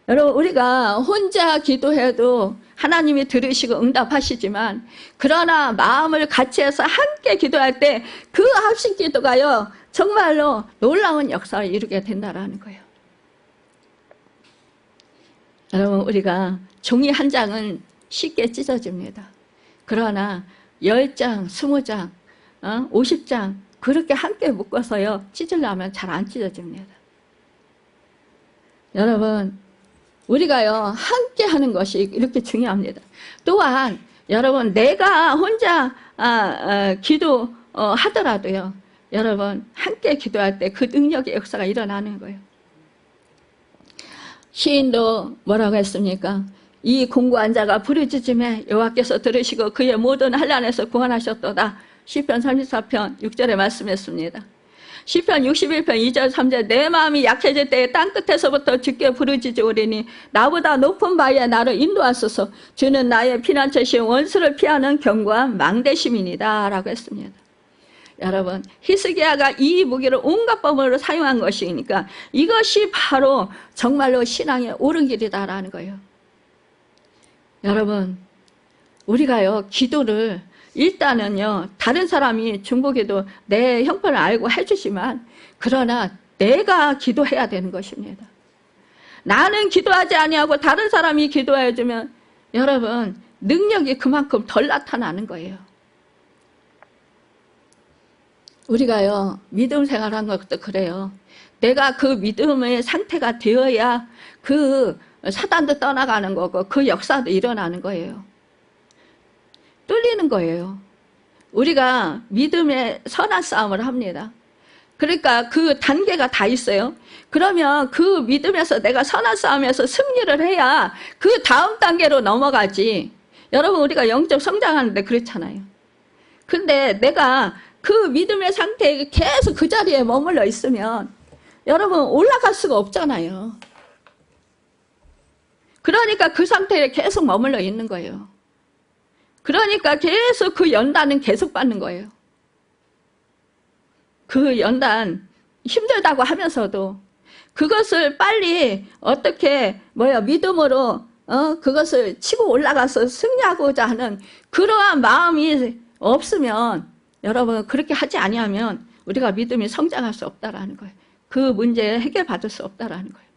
여러분, 우리가 혼자 기도해도 하나님이 들으시고 응답하시지만, 그러나 마음을 같이 해서 함께 기도할 때 그 합심 기도가요 정말로 놀라운 역사를 이루게 된다는 거예요. 여러분, 우리가 종이 한 장은 쉽게 찢어집니다. 그러나 10장, 20장, 50장 그렇게 함께 묶어서요 찢으려면 잘 안 찢어집니다. 여러분, 우리가요 함께 하는 것이 이렇게 중요합니다. 또한 여러분, 내가 혼자 기도하더라도요 여러분 함께 기도할 때 그 능력의 역사가 일어나는 거예요. 시인도 뭐라고 했습니까? 이 공고한 자가 부르짖음에 여호와께서 들으시고 그의 모든 환난에서 구원하셨도다. 시편 34편 6절에 말씀했습니다. 시편 61편 2절 3절 내 마음이 약해질 때에 땅끝에서부터 주께 부르짖으오리니 나보다 높은 바위에 나를 인도하소서. 주는 나의 피난처시요 원수를 피하는 견고한 망대심이니이다 라고 했습니다. 여러분, 히스기야가 이 무기를 온갖 법으로 사용한 것이니까 이것이 바로 정말로 신앙의 옳은 길이다라는 거예요. 여러분, 우리가요 기도를 일단은요 다른 사람이 중보기도 내 형편을 알고 해주지만, 그러나 내가 기도해야 되는 것입니다. 나는 기도하지 아니하고 다른 사람이 기도해주면 여러분 능력이 그만큼 덜 나타나는 거예요. 우리가요 믿음 생활한 것도 그래요. 내가 그 믿음의 상태가 되어야 그 사단도 떠나가는 거고 그 역사도 일어나는 거예요. 뚫리는 거예요. 우리가 믿음의 선한 싸움을 합니다. 그러니까 그 단계가 다 있어요. 그러면 그 믿음에서 내가 선한 싸움에서 승리를 해야 그 다음 단계로 넘어가지. 여러분, 우리가 영적 성장하는데 그렇잖아요. 근데 내가 그 믿음의 상태에 계속 그 자리에 머물러 있으면 여러분 올라갈 수가 없잖아요. 그러니까 그 상태에 계속 머물러 있는 거예요. 그러니까 계속 그 연단은 계속 받는 거예요. 그 연단 힘들다고 하면서도 그것을 빨리 어떻게 믿음으로 그것을 치고 올라가서 승리하고자 하는 그러한 마음이 없으면 여러분 그렇게 하지 아니하면 우리가 믿음이 성장할 수 없다라는 거예요. 그 문제에 해결받을 수 없다라는 거예요.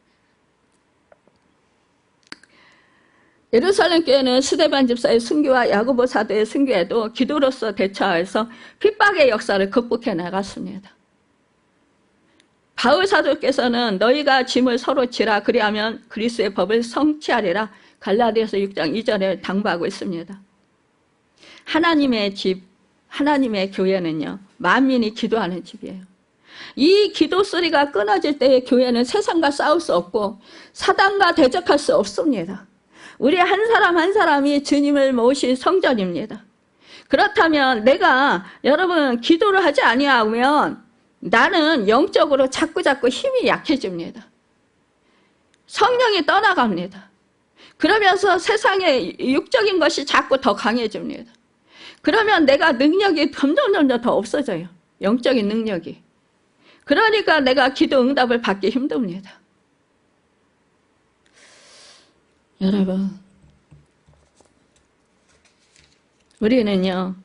예루살렘 교회는 스데반 집사의 순교와 야고보 사도의 순교에도 기도로서 대처해서 핍박의 역사를 극복해 나갔습니다. 바울 사도께서는 너희가 짐을 서로 지라 그리하면 그리스도의 법을 성취하리라 갈라디아서 6장 2절에 당부하고 있습니다. 하나님의 집, 하나님의 교회는요 만민이 기도하는 집이에요. 이 기도 소리가 끊어질 때의 교회는 세상과 싸울 수 없고 사단과 대적할 수 없습니다. 우리 한 사람 한 사람이 주님을 모신 성전입니다. 그렇다면 내가 여러분 기도를 하지 아니하면 나는 영적으로 자꾸자꾸 힘이 약해집니다. 성령이 떠나갑니다. 그러면서 세상의 육적인 것이 자꾸 더 강해집니다. 그러면 내가 능력이 점점 더 없어져요. 영적인 능력이. 그러니까 내가 기도 응답을 받기 힘듭니다. 여러분, 우리는요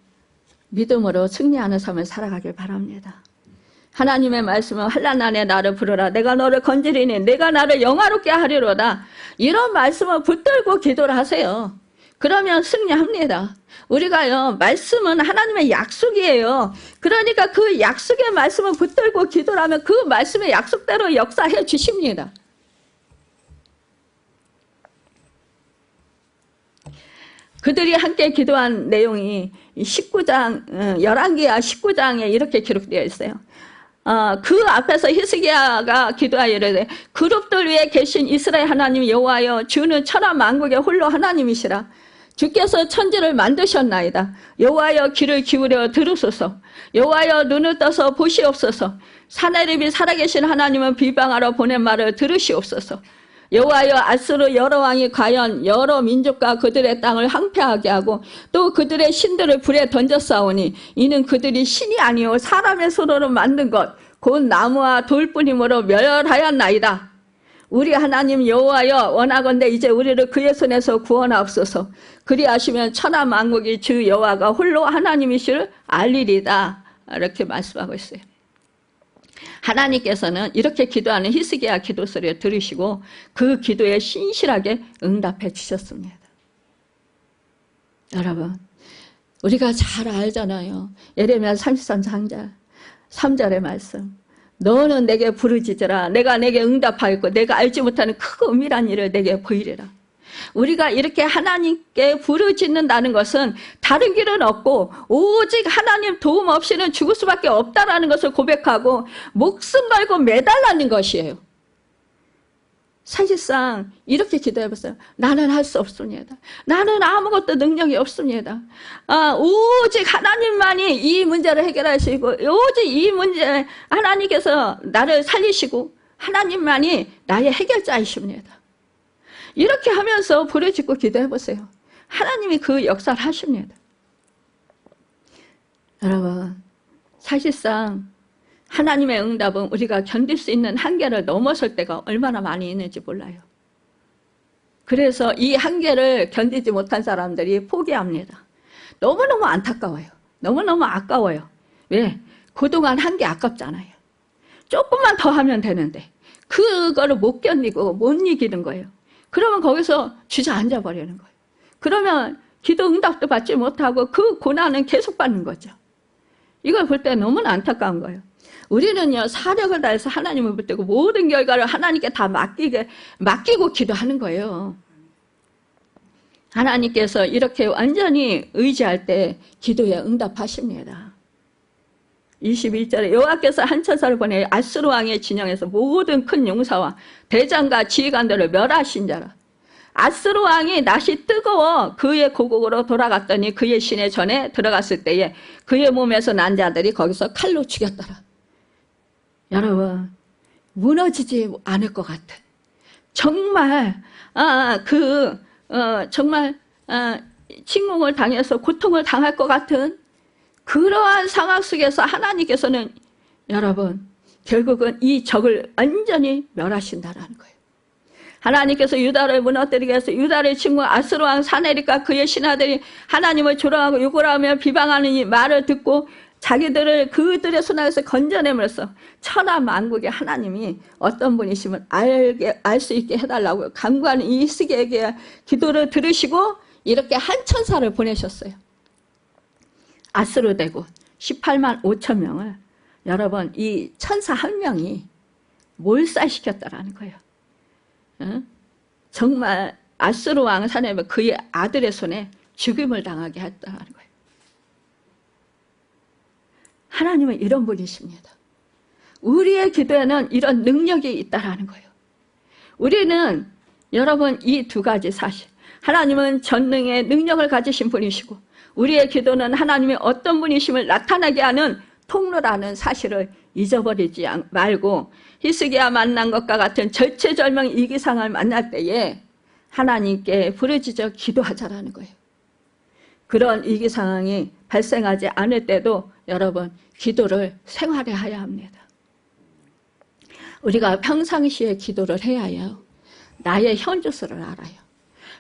믿음으로 승리하는 삶을 살아가길 바랍니다. 하나님의 말씀은 환난 안에 나를 부르라 내가 너를 건지리니 내가 나를 영화롭게 하리로다. 이런 말씀을 붙들고 기도를 하세요. 그러면 승리합니다. 우리가요 말씀은 하나님의 약속이에요. 그러니까 그 약속의 말씀을 붙들고 기도를 하면 그 말씀의 약속대로 역사해 주십니다. 그들이 함께 기도한 내용이 19장, 11기야 19장에 이렇게 기록되어 있어요. 그 앞에서 히스기야가 기도하여 이르되 그룹들 위에 계신 이스라엘 하나님 여호와여 주는 천하 만국의 홀로 하나님이시라. 주께서 천지를 만드셨나이다. 여호와여 귀를 기울여 들으소서. 여호와여 눈을 떠서 보시옵소서. 사내립이 살아계신 하나님은 비방하러 보낸 말을 들으시옵소서. 여호와여 아수르 여러 왕이 과연 여러 민족과 그들의 땅을 항폐하게 하고 또 그들의 신들을 불에 던졌사오니 이는 그들이 신이 아니요 사람의 손으로 만든 것 곧 나무와 돌뿐이므로 멸하였나이다. 우리 하나님 여호와여 원하건대 이제 우리를 그의 손에서 구원하옵소서. 그리하시면 천하 만국이 주 여호와가 홀로 하나님이시를 알리리다. 이렇게 말씀하고 있어요. 하나님께서는 이렇게 기도하는 히스기야 기도 소리를 들으시고 그 기도에 신실하게 응답해 주셨습니다. 여러분, 우리가 잘 알잖아요. 예레미야 33장 3절의 말씀. 너는 내게 부르짖으라. 내가 내게 응답하였고 내가 알지 못하는 크고 은밀한 일을 내게 보이리라. 우리가 이렇게 하나님께 부르짖는다는 것은 다른 길은 없고 오직 하나님 도움 없이는 죽을 수밖에 없다라는 것을 고백하고 목숨 걸고 매달라는 것이에요. 사실상 이렇게 기도해봤어요. 나는 할 수 없습니다. 나는 아무것도 능력이 없습니다. 오직 하나님만이 이 문제를 해결하시고 오직 이 문제 하나님께서 나를 살리시고 하나님만이 나의 해결자이십니다. 이렇게 하면서 부르짖고 기도해보세요. 하나님이 그 역사를 하십니다. 여러분, 사실상 하나님의 응답은 우리가 견딜 수 있는 한계를 넘어설 때가 얼마나 많이 있는지 몰라요. 그래서 이 한계를 견디지 못한 사람들이 포기합니다. 너무너무 안타까워요. 너무너무 아까워요. 왜? 그동안 한 게 아깝잖아요. 조금만 더 하면 되는데 그거를 못 견디고 못 이기는 거예요. 그러면 거기서 주저앉아 버리는 거예요. 그러면 기도 응답도 받지 못하고 그 고난은 계속 받는 거죠. 이걸 볼 때 너무나 안타까운 거예요. 우리는요, 사력을 다해서 하나님을 붙들고 모든 결과를 하나님께 다 맡기고 기도하는 거예요. 하나님께서 이렇게 완전히 의지할 때 기도에 응답하십니다. 21절에 여호와께서 한 천사를 보내 아수르 왕의 진영에서 모든 큰 용사와 대장과 지휘관들을 멸하신 자라. 아수르 왕이 낯이 뜨거워 그의 고국으로 돌아갔더니 그의 시내 전에 들어갔을 때에 그의 몸에서 난 자들이 거기서 칼로 죽였더라. 여러분, 무너지지 않을 것 같은 정말 정말 침공을 당해서 고통을 당할 것 같은 그러한 상황 속에서 하나님께서는 여러분 결국은 이 적을 완전히 멸하신다라는 거예요. 하나님께서 유다를 무너뜨리게 해서 유다를 침공 아수르 왕 사네립과 그의 신하들이 하나님을 조롱하고 욕을 하며 비방하는 이 말을 듣고 자기들을 그들의 손아래서 건져내면서 천하 만국의 하나님이 어떤 분이심을 알 수 있게 해달라고 간구하는 이 히스기야에게 기도를 들으시고 이렇게 한 천사를 보내셨어요. 아수르 대군 18만 5천 명을 여러분 이 천사 한 명이 몰살시켰다라는 거예요. 정말 아수르 왕 사네립 그의 아들의 손에 죽임을 당하게 했다는 거예요. 하나님은 이런 분이십니다. 우리의 기도에는 이런 능력이 있다라는 거예요. 우리는 여러분 이 두 가지 사실, 하나님은 전능의 능력을 가지신 분이시고 우리의 기도는 하나님의 어떤 분이심을 나타나게 하는 통로라는 사실을 잊어버리지 말고 히스기야 만난 것과 같은 절체절명 위기상을 만날 때에 하나님께 부르짖어 기도하자라는 거예요. 그런 위기 상황이 발생하지 않을 때도 여러분 기도를 생활해야 합니다. 우리가 평상시에 기도를 해야 해요. 나의 현주소를 알아요.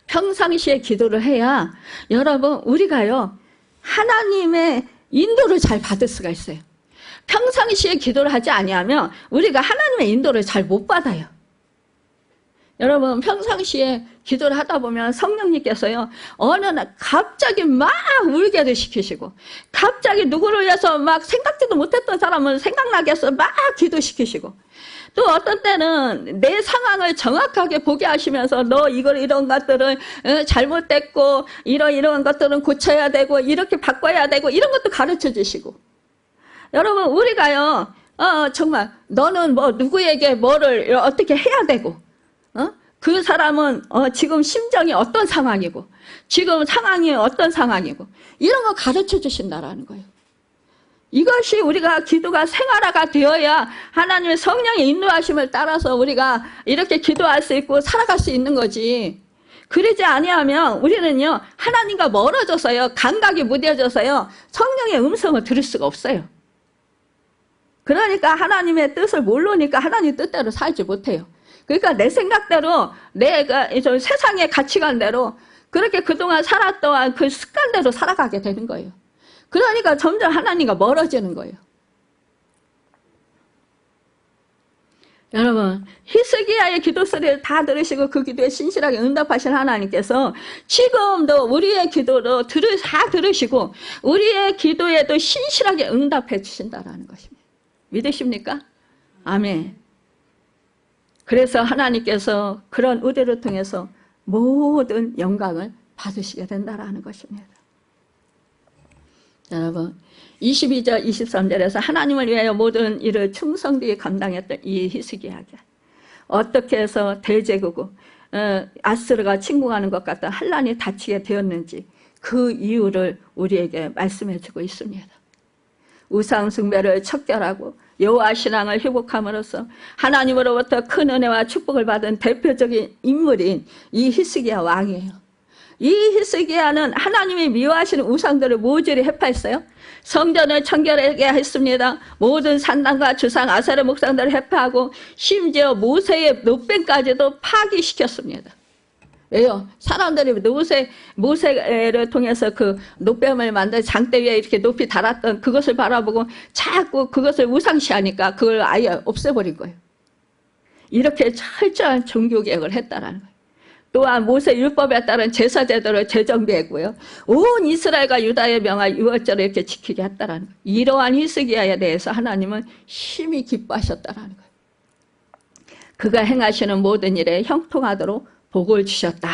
평상시에 기도를 해야 여러분 우리가요 하나님의 인도를 잘 받을 수가 있어요. 평상시에 기도를 하지 아니하면 우리가 하나님의 인도를 잘 못 받아요. 여러분 평상시에 기도를 하다 보면 성령님께서요 어느 날 갑자기 막 울게도 시키시고 갑자기 누구를 위해서 막 생각지도 못했던 사람을 생각나게 해서 막 기도시키시고 또 어떤 때는 내 상황을 정확하게 보게 하시면서 너 이런 것들은 잘못됐고 이런 것들은 고쳐야 되고 이렇게 바꿔야 되고 이런 것도 가르쳐 주시고 여러분 우리가요 정말 너는 뭐 누구에게 뭐를 어떻게 해야 되고 그 사람은 지금 심정이 어떤 상황이고 지금 상황이 어떤 상황이고 이런 거 가르쳐 주신다라는 거예요. 이것이 우리가 기도가 생활화가 되어야 하나님의 성령의 인도하심을 따라서 우리가 이렇게 기도할 수 있고 살아갈 수 있는 거지. 그러지 아니하면 우리는요 하나님과 멀어져서요 감각이 무뎌져서요 성령의 음성을 들을 수가 없어요. 그러니까 하나님의 뜻을 모르니까 하나님 뜻대로 살지 못해요. 그러니까 내 생각대로 내가 세상의 가치관대로 그렇게 그동안 살았던 그 습관대로 살아가게 되는 거예요. 그러니까 점점 하나님과 멀어지는 거예요. 여러분 히스기야의 기도 소리를 다 들으시고 그 기도에 신실하게 응답하신 하나님께서 지금도 우리의 기도도 다 들으시고 우리의 기도에도 신실하게 응답해 주신다는 것입니다. 믿으십니까? 아멘. 그래서 하나님께서 그런 의뢰를 통해서 모든 영광을 받으시게 된다는 것입니다. 여러분 22절 23절에서 하나님을 위하여 모든 일을 충성되게 감당했던 이 히스기야가 어떻게 해서 대제국고 아스르가 침공하는 것 같던 환란이 닥치게 되었는지 그 이유를 우리에게 말씀해 주고 있습니다. 우상 숭배를 척결하고 여호와 신앙을 회복함으로써 하나님으로부터 큰 은혜와 축복을 받은 대표적인 인물인 이 히스기야 왕이에요. 이 히스기야는 하나님이 미워하시는 우상들을 모조리 해파했어요. 성전을 청결하게 했습니다. 모든 산당과 주상 아세라 목상들을 해파하고 심지어 모세의 노뱀까지도 파기시켰습니다. 왜요? 사람들이 모세를 통해서 그 노뱀을 만든 장대 위에 이렇게 높이 달았던 그것을 바라보고 자꾸 그것을 우상시하니까 그걸 아예 없애버린 거예요. 이렇게 철저한 종교개혁을 했다라는 거예요. 또한 모세 율법에 따른 제사 제도를 재정비했고요. 온 이스라엘과 유다의 명할 유월절을 이렇게 지키게 했다라는 거예요. 이러한 히스기야에 대해서 하나님은 심히 기뻐하셨다라는 거예요. 그가 행하시는 모든 일에 형통하도록 복을 주셨다.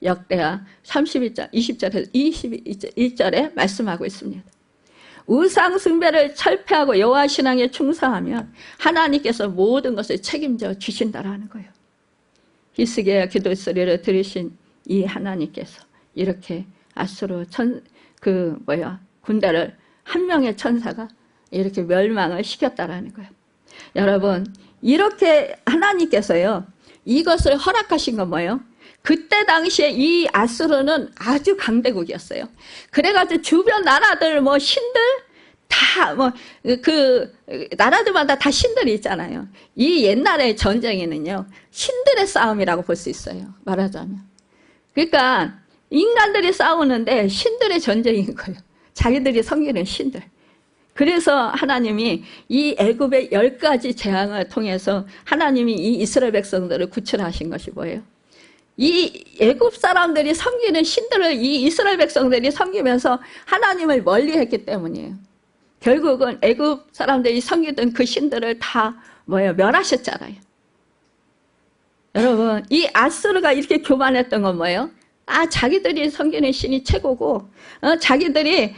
역대하 32장 20절에서 21절에 말씀하고 있습니다. 우상 숭배를 철폐하고 여호와 신앙에 충성하면 하나님께서 모든 것을 책임져 주신다라는 거예요. 히스기야 기도 소리를 들으신 이 하나님께서 이렇게 아수르 군대를 한 명의 천사가 이렇게 멸망을 시켰다라는 거예요. 여러분 이렇게 하나님께서요 이것을 허락하신 건 뭐예요? 그때 당시에 이 아수르는 아주 강대국이었어요. 그래가지고 주변 나라들 신들 다 나라들마다 다 신들이 있잖아요. 이 옛날의 전쟁에는요 신들의 싸움이라고 볼 수 있어요. 말하자면 그러니까 인간들이 싸우는데 신들의 전쟁인 거예요. 자기들이 섬기는 신들. 그래서 하나님이 이 애굽의 10가지 재앙을 통해서 하나님이 이 이스라엘 백성들을 구출하신 것이 뭐예요? 이 애굽 사람들이 섬기는 신들을 이 이스라엘 백성들이 섬기면서 하나님을 멀리했기 때문이에요. 결국은 애굽 사람들이 섬기던 그 신들을 다 멸하셨잖아요. 여러분 이 아수르가 이렇게 교만했던 건 뭐예요? 자기들이 섬기는 신이 최고고 자기들이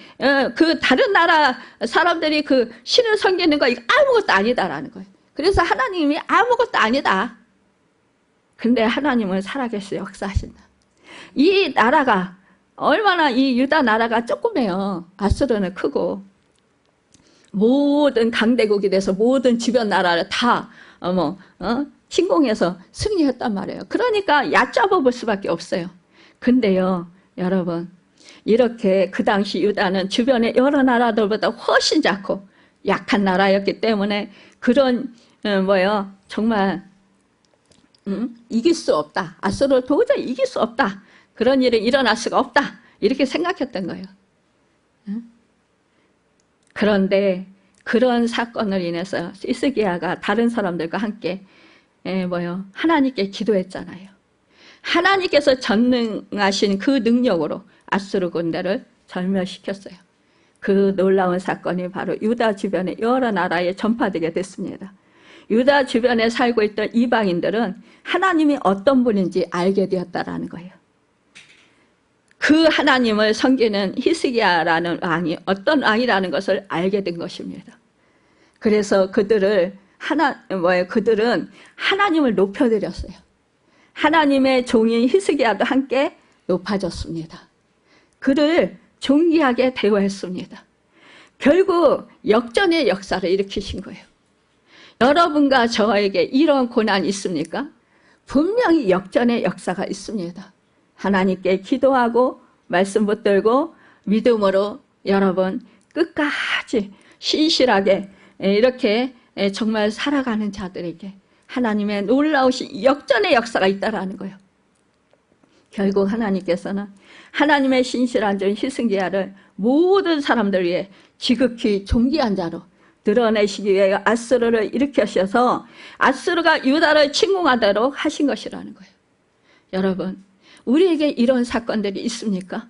그 다른 나라 사람들이 그 신을 섬기는 거 이거 아무것도 아니다라는 거예요. 그래서 하나님이 아무것도 아니다. 근데 하나님은 살아계셔 역사하신다. 이 나라가 얼마나 이 유다 나라가 조그매요. 아수르는 크고 모든 강대국이 돼서 모든 주변 나라를 다 침공해서 승리했단 말이에요. 그러니까 얕잡아 볼 수밖에 없어요. 근데요 여러분 이렇게 그 당시 유다는 주변의 여러 나라들보다 훨씬 작고 약한 나라였기 때문에 그런 정말 이길 수 없다. 아수르를 도저히 이길 수 없다. 그런 일이 일어날 수가 없다. 이렇게 생각했던 거예요. 그런데 그런 사건을 인해서 히스기야가 다른 사람들과 함께 하나님께 기도했잖아요. 하나님께서 전능하신 그 능력으로 아수르 군대를 절멸시켰어요. 그 놀라운 사건이 바로 유다 주변의 여러 나라에 전파되게 됐습니다. 유다 주변에 살고 있던 이방인들은 하나님이 어떤 분인지 알게 되었다라는 거예요. 그 하나님을 섬기는 히스기야라는 왕이 어떤 왕이라는 것을 알게 된 것입니다. 그래서 그들은 하나님을 높여드렸어요. 하나님의 종인 히스기야도 함께 높아졌습니다. 그를 존귀하게 대우했습니다. 결국 역전의 역사를 일으키신 거예요. 여러분과 저에게 이런 고난이 있습니까? 분명히 역전의 역사가 있습니다. 하나님께 기도하고 말씀 붙들고 믿음으로 여러분 끝까지 신실하게 이렇게 정말 살아가는 자들에게 하나님의 놀라우신 역전의 역사가 있다라는 거예요. 결국 하나님께서는 하나님의 신실한 종 히스기야를 모든 사람들 위해 지극히 존귀한 자로 드러내시기 위해 아수르를 일으키셔서 아수르가 유다를 침공하도록 하신 것이라는 거예요. 여러분, 우리에게 이런 사건들이 있습니까?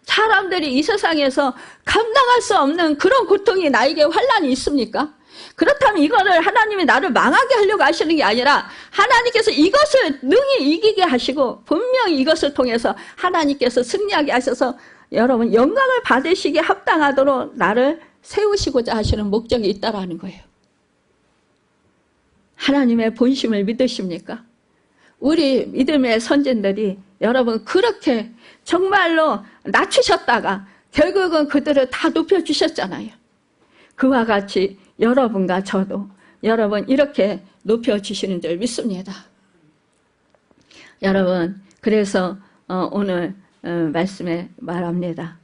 사람들이 이 세상에서 감당할 수 없는 그런 고통이 나에게 환난이 있습니까? 그렇다면 이거를 하나님이 나를 망하게 하려고 하시는 게 아니라 하나님께서 이것을 능히 이기게 하시고 분명히 이것을 통해서 하나님께서 승리하게 하셔서 여러분 영광을 받으시기에 합당하도록 나를 세우시고자 하시는 목적이 있다라는 거예요. 하나님의 본심을 믿으십니까? 우리 믿음의 선진들이 여러분 그렇게 정말로 낮추셨다가 결국은 그들을 다 높여주셨잖아요. 그와 같이 여러분과 저도 여러분 이렇게 높여주시는 줄 믿습니다. 여러분 그래서 오늘 말씀에 말합니다.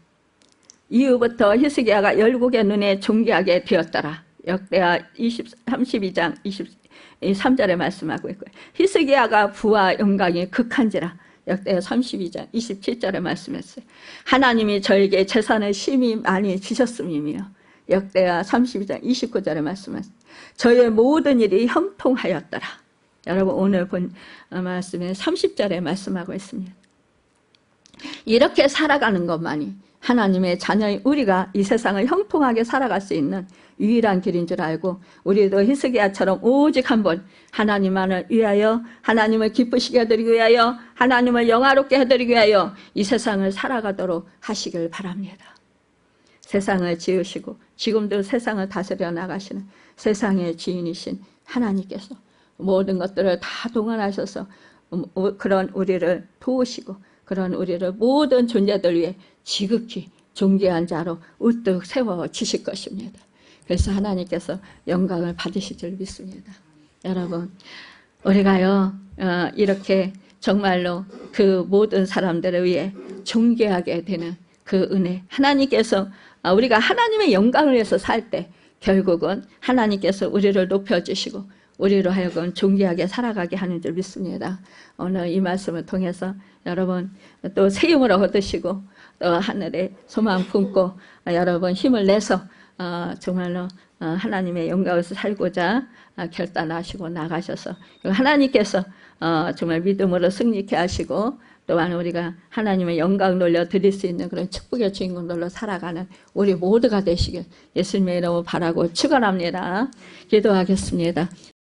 이후부터 히스기야가 열국의 눈에 존귀하게 되었더라. 역대하 32장 23절에 말씀하고 있고요. 히스기야가 부와 영광이 극한지라. 역대하 32장 27절에 말씀했어요. 하나님이 저에게 재산을 심히 많이 주셨음이며 역대하 32장 29절에 말씀했어요. 저의 모든 일이 형통하였더라. 여러분 오늘 본 말씀에 30절에 말씀하고 있습니다. 이렇게 살아가는 것만이 하나님의 자녀인 우리가 이 세상을 형통하게 살아갈 수 있는 유일한 길인 줄 알고 우리도 히스기야처럼 오직 한 번 하나님만을 위하여 하나님을 기쁘시게 해드리기 위하여 하나님을 영화롭게 해드리기 위하여 이 세상을 살아가도록 하시길 바랍니다. 세상을 지으시고 지금도 세상을 다스려 나가시는 세상의 주인이신 하나님께서 모든 것들을 다 동원하셔서 그런 우리를 도우시고 그런 우리를 모든 존재들 위해 지극히 존귀한 자로 우뚝 세워주실 것입니다. 그래서 하나님께서 영광을 받으실 줄 믿습니다. 여러분 우리가요 이렇게 정말로 그 모든 사람들을 위해 존귀하게 되는 그 은혜 하나님께서 우리가 하나님의 영광을 위해서 살 때 결국은 하나님께서 우리를 높여주시고 우리로 하여금 존귀하게 살아가게 하는 줄 믿습니다. 오늘 이 말씀을 통해서 여러분 또 새 힘을 얻으시고 또 하늘에 소망 품고 여러분 힘을 내서 정말로 하나님의 영광에서 살고자 결단하시고 나가셔서 하나님께서 정말 믿음으로 승리케 하시고 또한 우리가 하나님의 영광 돌려 드릴 수 있는 그런 축복의 주인공들로 살아가는 우리 모두가 되시길 예수님의 이름으로 바라고 축원합니다. 기도하겠습니다.